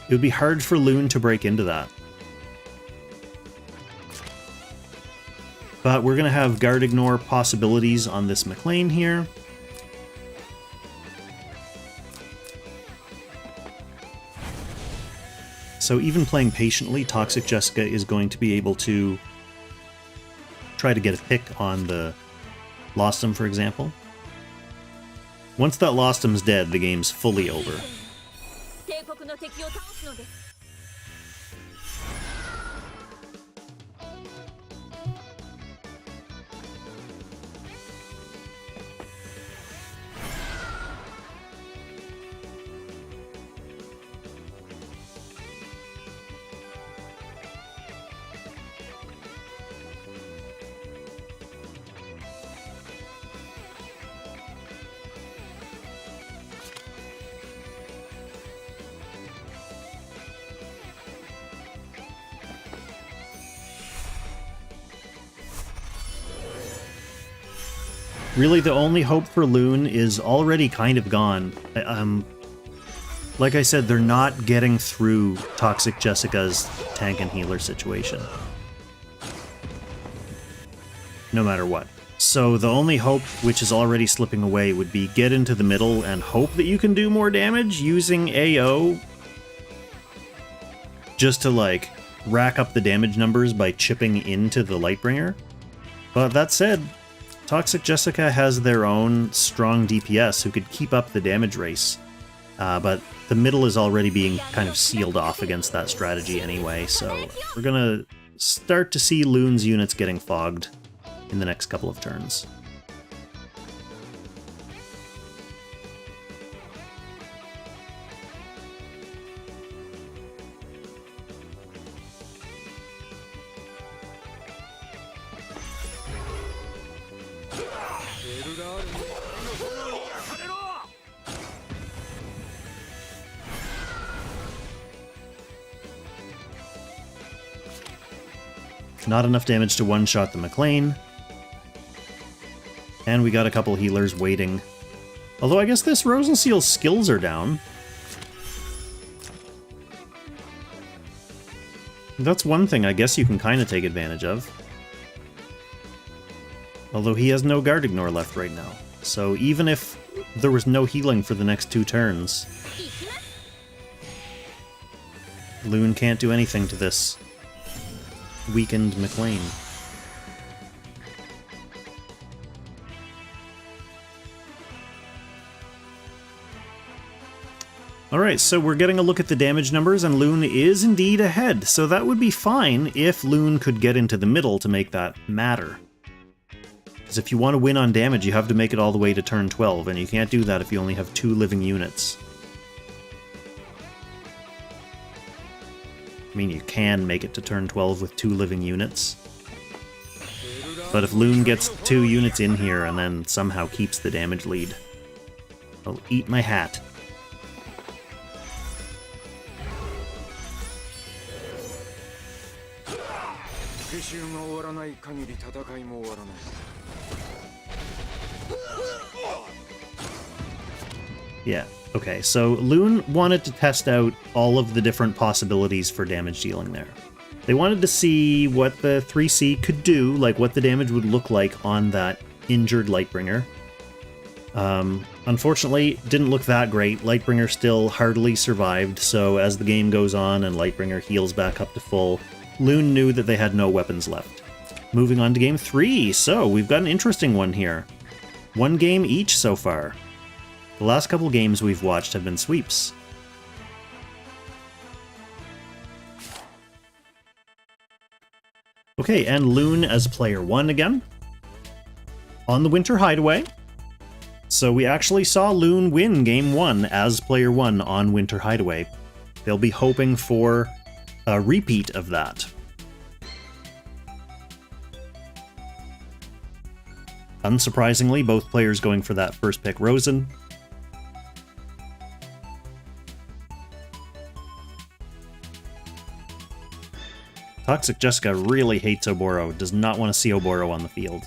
it would be hard for Lune to break into that. But we're going to have guard ignore possibilities on this McLean here. So even playing patiently, Toxic Jessica is going to be able to try to get a pick on the Lostum, for example. Once that Lostum's dead, the game's fully over. Really, the only hope for Lune is already kind of gone. Like I said, they're not getting through Toxic Jessica's tank and healer situation. No matter what. So the only hope, which is already slipping away, would be get into the middle and hope that you can do more damage using AO. Just to, like, rack up the damage numbers by chipping into the Lightbringer. But that said, Toxic Jessica has their own strong DPS who could keep up the damage race, but the middle is already being kind of sealed off against that strategy anyway, so we're gonna start to see Lune's units getting fogged in the next couple of turns. Not enough damage to one-shot the McLean. And we got a couple healers waiting. Although I guess this Rosenseal's skills are down. That's one thing I guess you can kind of take advantage of. Although he has no guard ignore left right now. So even if there was no healing for the next 2 turns, Lune can't do anything to this weakened McLean. Alright, so we're getting a look at the damage numbers, and Lune is indeed ahead, so that would be fine if Lune could get into the middle to make that matter. Because if you want to win on damage, you have to make it all the way to turn 12, and you can't do that if you only have 2 living units. I mean, you can make it to turn 12 with 2 living units. But if Lune gets 2 units in here and then somehow keeps the damage lead, I'll eat my hat. Yeah, okay, so Lune wanted to test out all of the different possibilities for damage dealing there. They wanted to see what the 3C could do, like what the damage would look like on that injured Lightbringer. Unfortunately, didn't look that great. Lightbringer still hardly survived, so as the game goes on and Lightbringer heals back up to full, Lune knew that they had no weapons left. Moving on to game 3, so we've got an interesting one here. 1 game each so far. The last couple games we've watched have been sweeps. Okay, and Lune as player 1 again. On the Winter Hideaway. So we actually saw Lune win game 1 as player 1 on Winter Hideaway. They'll be hoping for a repeat of that. Unsurprisingly, both players going for that first pick Rosen. Toxic Jessica really hates Oboro, does not want to see Oboro on the field.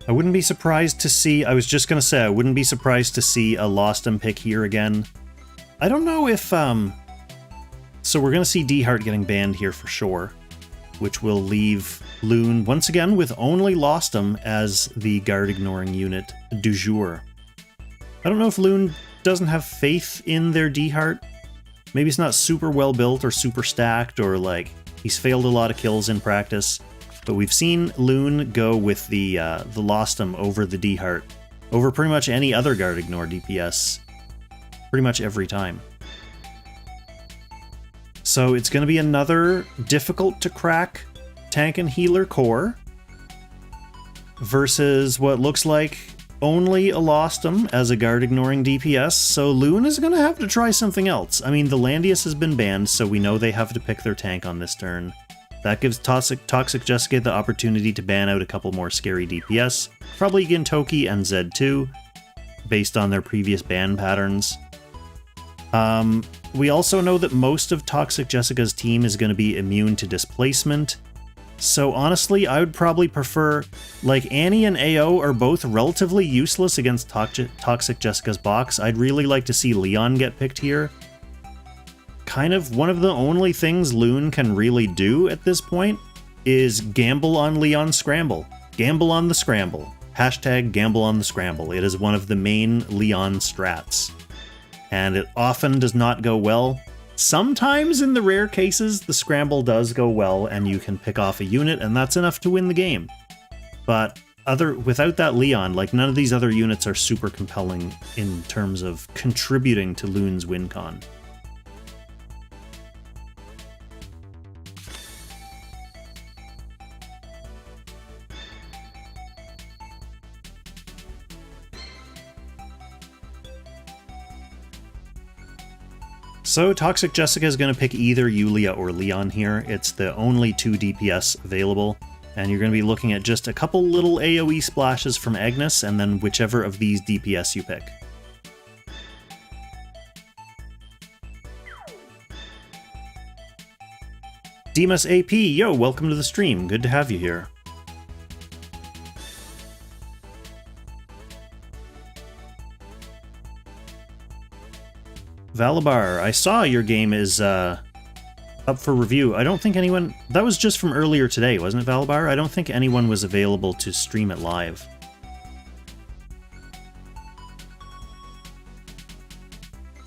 I wouldn't be surprised to see, I was just going to say, I wouldn't be surprised to see a Lostum pick here again. I don't know if, so we're going to see D-Heart getting banned here for sure, which will leave Lune, once again, with only Lostum as the guard-ignoring unit du jour. I don't know if Lune doesn't have faith in their D-Heart. Maybe it's not super well built or super stacked, or like, he's failed a lot of kills in practice. But we've seen Lune go with the Lostum over the D-Heart, over pretty much any other guard ignore DPS, pretty much every time. So it's going to be another difficult to crack tank and healer core versus what looks like only a Lostum as a guard ignoring DPS, so Lune is going to have to try something else. I mean, the Landius has been banned, so we know they have to pick their tank on this turn. That gives Toxic Jessica the opportunity to ban out a couple more scary DPS, probably Gintoki and Zed2, based on their previous ban patterns. We also know that most of Toxic Jessica's team is going to be immune to displacement, so honestly, I would probably prefer, like, Annie and AO are both relatively useless against Toxic Jessica's box. I'd really like to see Leon get picked here. Kind of one of the only things Lune can really do at this point is gamble on Leon Scramble. Gamble on the Scramble. Hashtag gamble on the Scramble. It is one of the main Leon strats. And it often does not go well. Sometimes in the rare cases, the Scramble does go well and you can pick off a unit and that's enough to win the game. But without that Leon, like, none of these other units are super compelling in terms of contributing to Lune's win con. So Toxic Jessica is going to pick either Yulia or Leon here. It's the only 2 DPS available, and you're going to be looking at just a couple little AoE splashes from Agnes, and then whichever of these DPS you pick. Demas AP, yo, welcome to the stream. Good to have you here. Valabar, I saw your game is up for review. I don't think anyone... That was just from earlier today, wasn't it, Valabar? I don't think anyone was available to stream it live.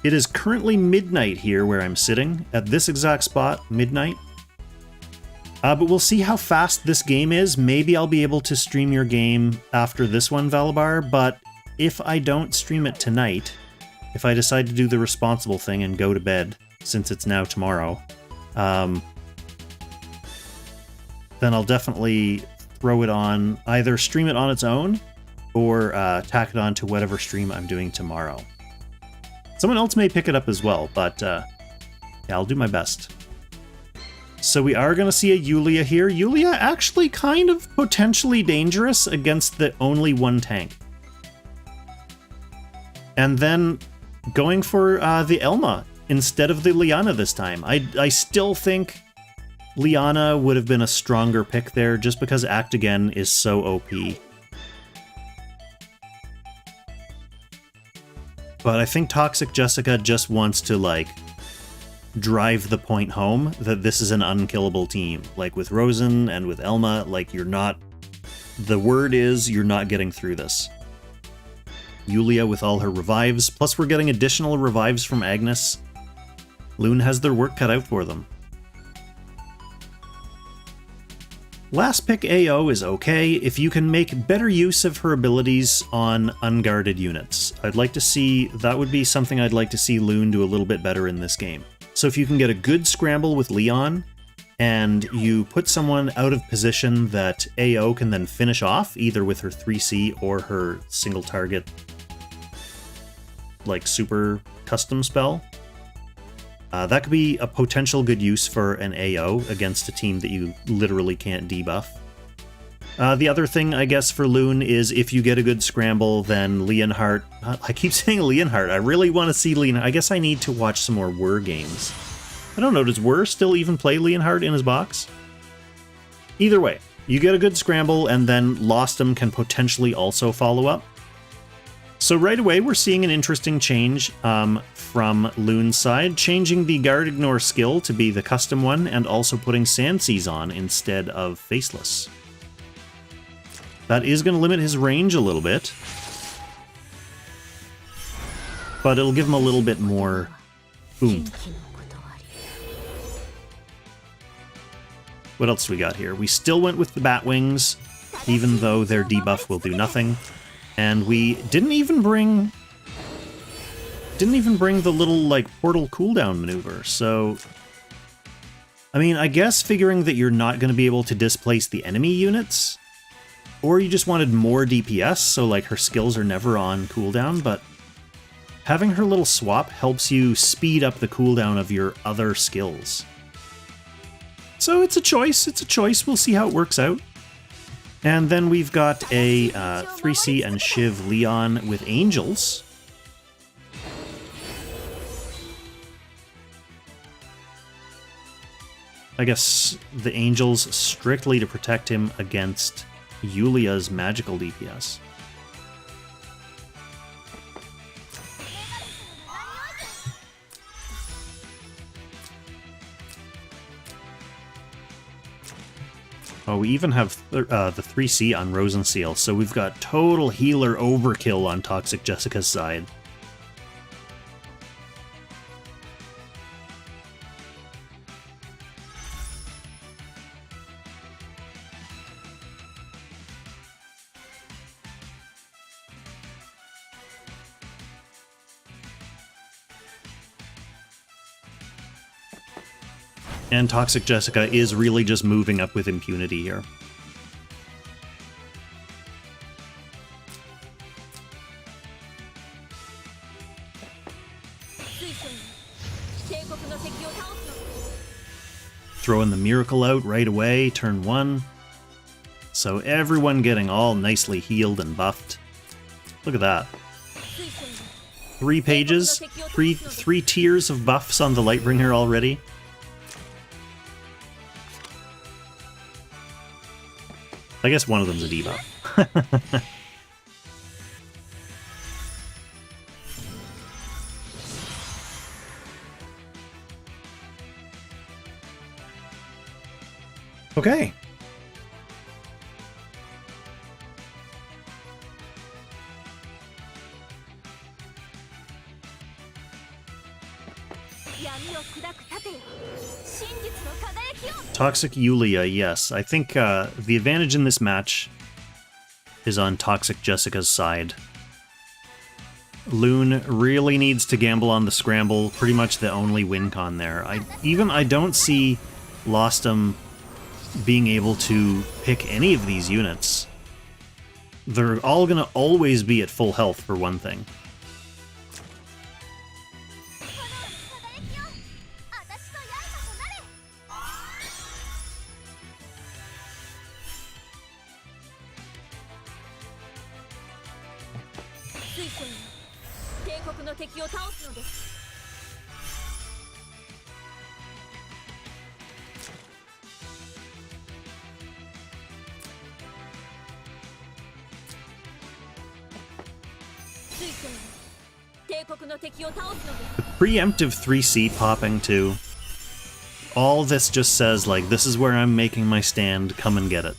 It is currently midnight here where I'm sitting, at this exact spot, midnight. But we'll see how fast this game is. Maybe I'll be able to stream your game after this one, Valabar, but if I don't stream it tonight, if I decide to do the responsible thing and go to bed, since it's now tomorrow, then I'll definitely throw it on, either stream it on its own, or tack it on to whatever stream I'm doing tomorrow. Someone else may pick it up as well, but yeah, I'll do my best. So we are going to see a Yulia here. Yulia actually kind of potentially dangerous against the only one tank. And then going for the Elma instead of the Liana this time. I still think Liana would have been a stronger pick there just because Act Again is so OP. But I think Toxic Jessica just wants to, like, drive the point home that this is an unkillable team. Like with Rosen and with Elma, like you're not... The word is you're not getting through this. Yulia with all her revives, plus we're getting additional revives from Agnes. Lune has their work cut out for them. Last pick AO is okay if you can make better use of her abilities on unguarded units. I'd like to see, that would be something I'd like to see Lune do a little bit better in this game. So if you can get a good scramble with Leon, and you put someone out of position that AO can then finish off, either with her 3C or her single target, like super custom spell, that could be a potential good use for an AO against a team that you literally can't debuff. The other thing, I guess, for Lune is if you get a good scramble, then Leonhardt... I keep saying Leonhardt. I really want to see Leonhardt. I guess I need to watch some more Whir games. I don't know, does Whir still even play Leonhardt in his box? Either way, you get a good scramble, and then Lostum can potentially also follow up. So right away, we're seeing an interesting change from Lune's side, changing the Guard Ignore skill to be the custom one, and also putting Sandseas on instead of Faceless. That is going to limit his range a little bit, but it'll give him a little bit more boom. What else do we got here? We still went with the Batwings, even though their debuff will do nothing. And we didn't even bring the little, like, portal cooldown maneuver, so... I mean, I guess figuring that you're not going to be able to displace the enemy units, or you just wanted more DPS, so, like, her skills are never on cooldown, but having her little swap helps you speed up the cooldown of your other skills. So it's a choice, we'll see how it works out. And then we've got a 3C and Shiv Leon with Angels. I guess the Angels strictly to protect him against Yulia's magical DPS. Oh, we even have the 3C on Rosenseal, so we've got total healer overkill on Toxic Jessica's side. And Toxic Jessica is really just moving up with impunity here. Throwing the Miracle out right away, turn 1. So everyone getting all nicely healed and buffed. Look at that. 3 pages, three tiers of buffs on the Lightbringer already. I guess one of them's a debuff. Okay. Toxic Yulia, yes. I think the advantage in this match is on Toxic Jessica's side. Lune really needs to gamble on the scramble, pretty much the only win con there. I don't see Lostum being able to pick any of these units. They're all gonna always be at full health, for one thing. The preemptive 3C popping too. All this just says, like, this is where I'm making my stand, come and get it.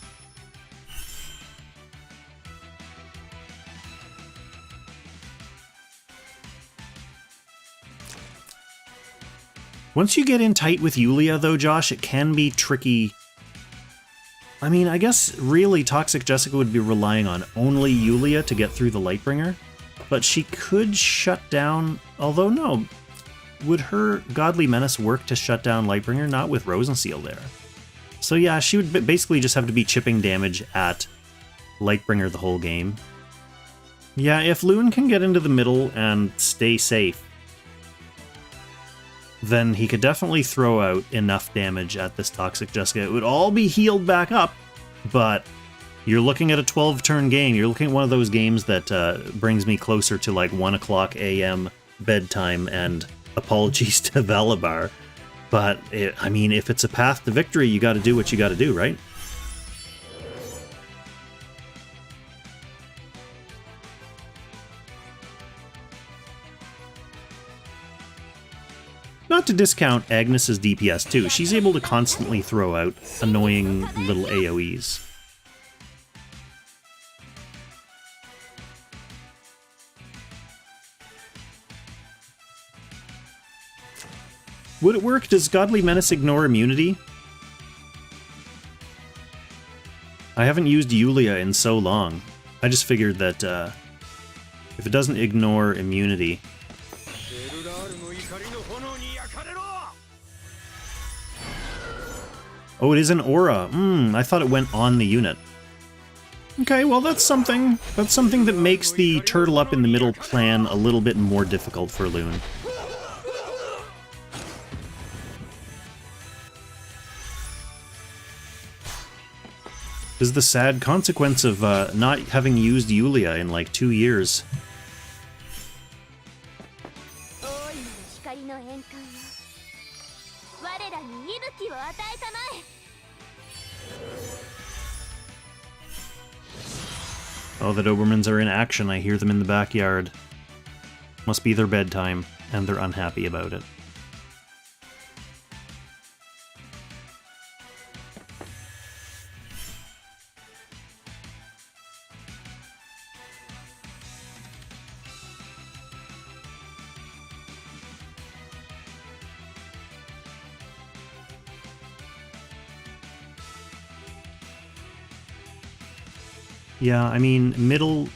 Once you get in tight with Yulia, though, Josh, it can be tricky. I mean, I guess really Toxic Jessica would be relying on only Yulia to get through the Lightbringer, but she could shut down, although no, would her Godly Menace work to shut down Lightbringer? Not with Rosenseal there. So yeah, she would basically just have to be chipping damage at Lightbringer the whole game. Yeah, if Lune can get into the middle and stay safe, then he could definitely throw out enough damage at this Toxic Jessica. It would all be healed back up, but you're looking at a 12-turn game. You're looking at one of those games that brings me closer to like 1 o'clock a.m. bedtime, and apologies to Valabar. But, I mean, if it's a path to victory, you gotta do what you gotta do, right? Not to discount Agnes's DPS too. She's able to constantly throw out annoying little AoEs. Would it work? Does Godly Menace ignore immunity? I haven't used Yulia in so long. I just figured that if it doesn't ignore immunity... Oh, it is an aura. I thought it went on the unit. Okay, well that's something. That's something that makes the turtle up in the middle plan a little bit more difficult for Lune. This is the sad consequence of not having used Yulia in like 2 years. Oh, the Dobermans are in action. I hear them in the backyard. Must be their bedtime, and they're unhappy about it. Yeah, I mean, middle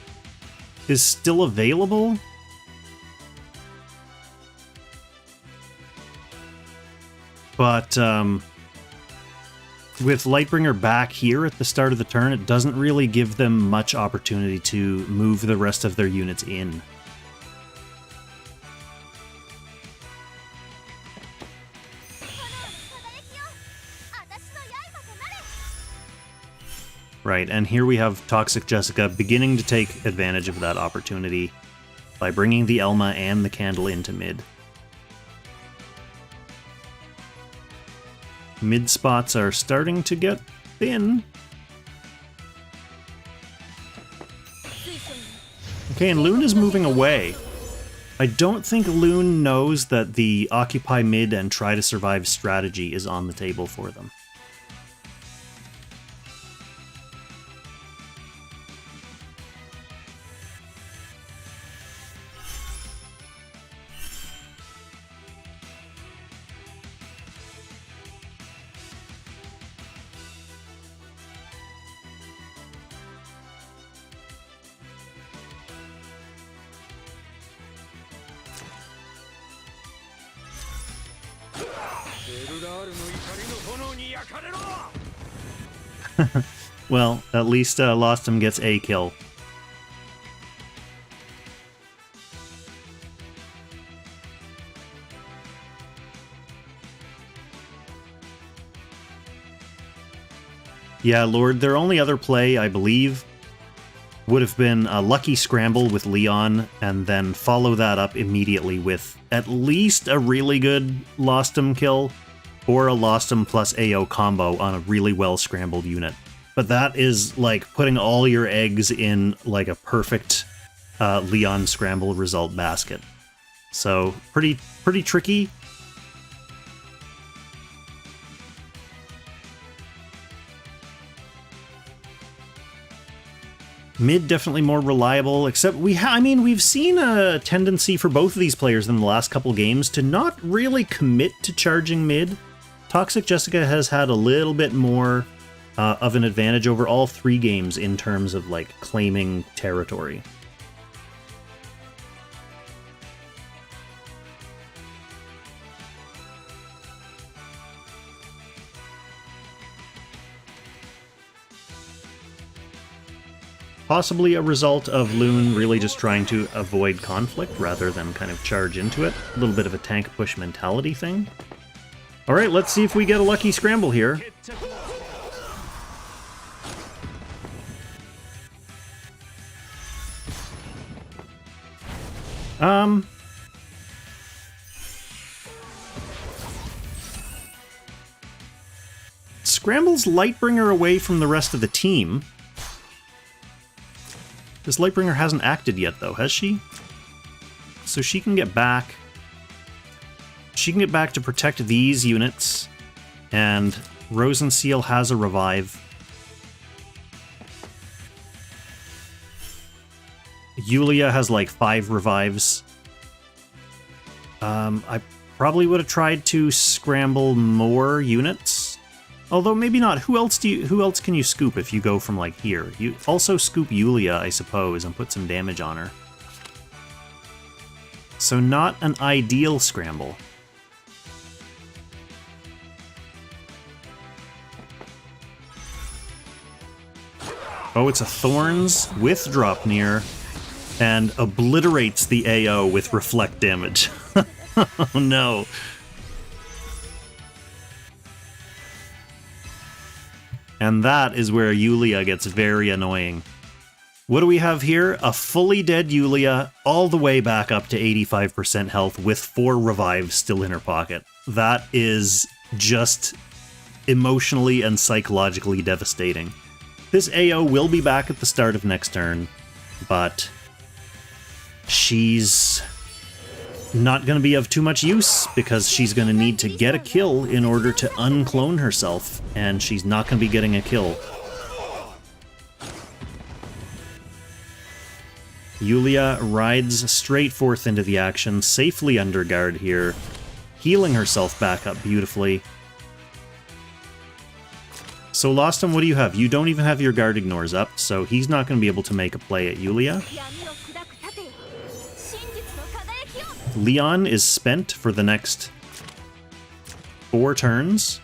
is still available. But with Lightbringer back here at the start of the turn, it doesn't really give them much opportunity to move the rest of their units in. Right, and here we have Toxic Jessica beginning to take advantage of that opportunity by bringing the Elma and the Candle into mid. Mid spots are starting to get thin. Okay, and Lune is moving away. I don't think Lune knows that the occupy mid and try to survive strategy is on the table for them. Well, at least Lostom gets a kill. Yeah, Lord, their only other play, I believe, would have been a lucky scramble with Leon, and then follow that up immediately with at least a really good Lostom kill, or a Lostom plus AO combo on a really well-scrambled unit. But that is like putting all your eggs in like a perfect Leon scramble result basket. So, pretty tricky. Mid definitely more reliable, except we've seen a tendency for both of these players in the last couple games to not really commit to charging mid. Toxic Jessica has had a little bit more of an advantage over all 3 games in terms of like claiming territory. Possibly a result of Lune really just trying to avoid conflict rather than kind of charge into it. A little bit of a tank push mentality thing. Alright, let's see if we get a lucky scramble here. Scrambles Lightbringer away from the rest of the team. This Lightbringer hasn't acted yet, though, has she? So she can get back. She can get back to protect these units. And Rosenseal has a revive. Yulia has like 5 revives. I probably would have tried to scramble more units. Although maybe not. Who else can you scoop if you go from like here? You also scoop Yulia, I suppose, and put some damage on her. So not an ideal scramble. Oh, it's a Thorns with Drop Near and obliterates the AO with reflect damage. Oh no. And that is where Yulia gets very annoying. What do we have here? A fully dead Yulia, all the way back up to 85% health with 4 revives still in her pocket. That is just emotionally and psychologically devastating. This AO will be back at the start of next turn, but she's not going to be of too much use because she's going to need to get a kill in order to unclone herself, and she's not going to be getting a kill. Yulia rides straight forth into the action, safely under guard here, healing herself back up beautifully. So Lostom, what do you have? You don't even have your guard ignores up, so he's not going to be able to make a play at Yulia. Leon is spent for the next 4 turns.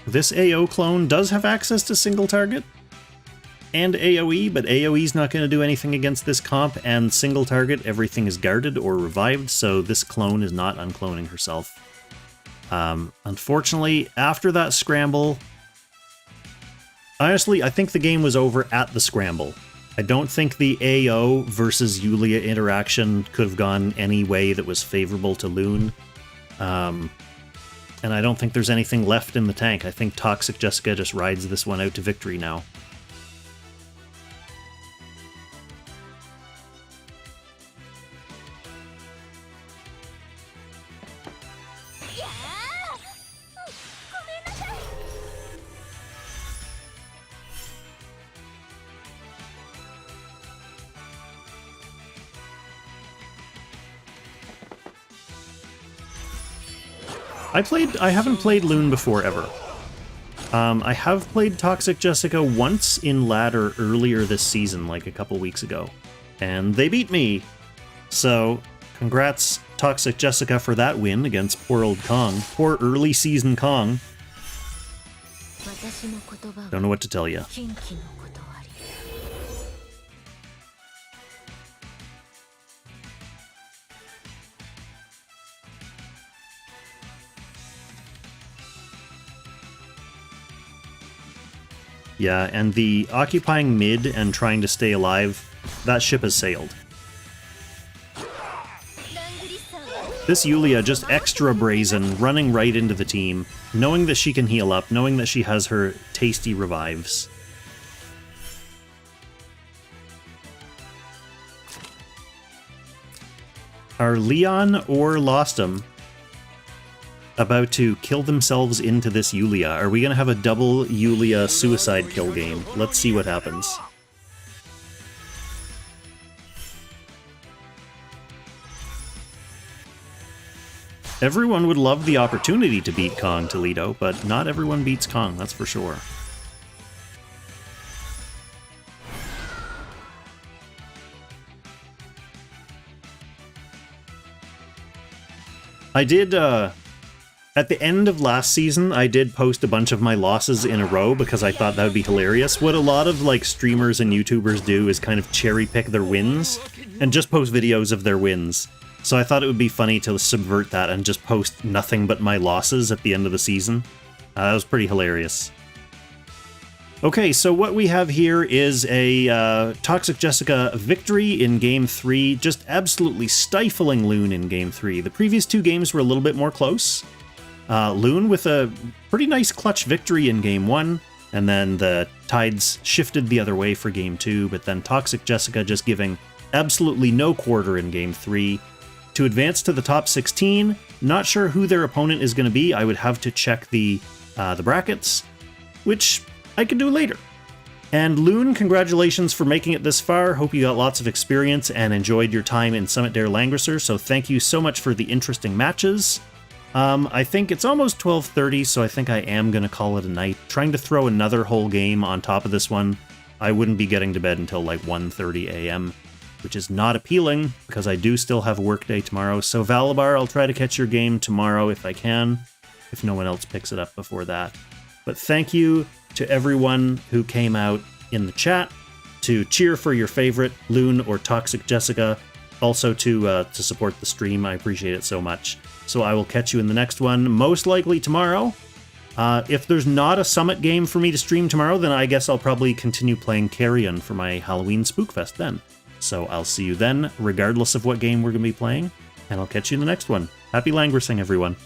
This AO clone does have access to single target and AoE, but AoE's not going to do anything against this comp, and single target, everything is guarded or revived, so this clone is not uncloning herself. Unfortunately, after that scramble, honestly, I think the game was over at the scramble. I don't think the AO versus Yulia interaction could have gone any way that was favorable to Lune. And I don't think there's anything left in the tank. I think Toxic Jessica just rides this one out to victory now. I haven't played Lune before, ever. I have played Toxic Jessica once in ladder earlier this season, like a couple weeks ago. And they beat me! So, congrats, Toxic Jessica, for that win against poor old Kong. Poor early season Kong. Don't know what to tell you. Yeah, and the occupying mid and trying to stay alive, that ship has sailed. This Yulia just extra brazen, running right into the team, knowing that she can heal up, knowing that she has her tasty revives. Are Leon or Lostum about to kill themselves into this Yulia? Are we going to have a double Yulia suicide kill game? Let's see what happens. Everyone would love the opportunity to beat Kong, Toledo, but not everyone beats Kong, that's for sure. I did, at the end of last season, I did post a bunch of my losses in a row because I thought that would be hilarious. What a lot of like streamers and YouTubers do is kind of cherry pick their wins and just post videos of their wins. So I thought it would be funny to subvert that and just post nothing but my losses at the end of the season. That was pretty hilarious. Okay, so what we have here is a Toxic Jessica victory in Game 3, just absolutely stifling Lune in Game 3. The previous two games were a little bit more close. Lune with a pretty nice clutch victory in Game 1, and then the tides shifted the other way for Game 2, but then Toxic Jessica just giving absolutely no quarter in Game 3. To advance to the top 16, not sure who their opponent is going to be. I would have to check the brackets, which I can do later. And Lune, congratulations for making it this far. Hope you got lots of experience and enjoyed your time in Summit der Langrisser, so thank you so much for the interesting matches. I think it's almost 12:30, so I think I am going to call it a night. Trying to throw another whole game on top of this one, I wouldn't be getting to bed until like 1:30 a.m., which is not appealing, because I do still have a workday tomorrow. So Valabar, I'll try to catch your game tomorrow if I can, if no one else picks it up before that. But thank you to everyone who came out in the chat to cheer for your favorite, Lune or Toxic Jessica, also to support the stream. I appreciate it so much. So I will catch you in the next one, most likely tomorrow. If there's not a Summit game for me to stream tomorrow, then I guess I'll probably continue playing Carrion for my Halloween Spookfest then. So I'll see you then, regardless of what game we're going to be playing, and I'll catch you in the next one. Happy Langrissing, everyone.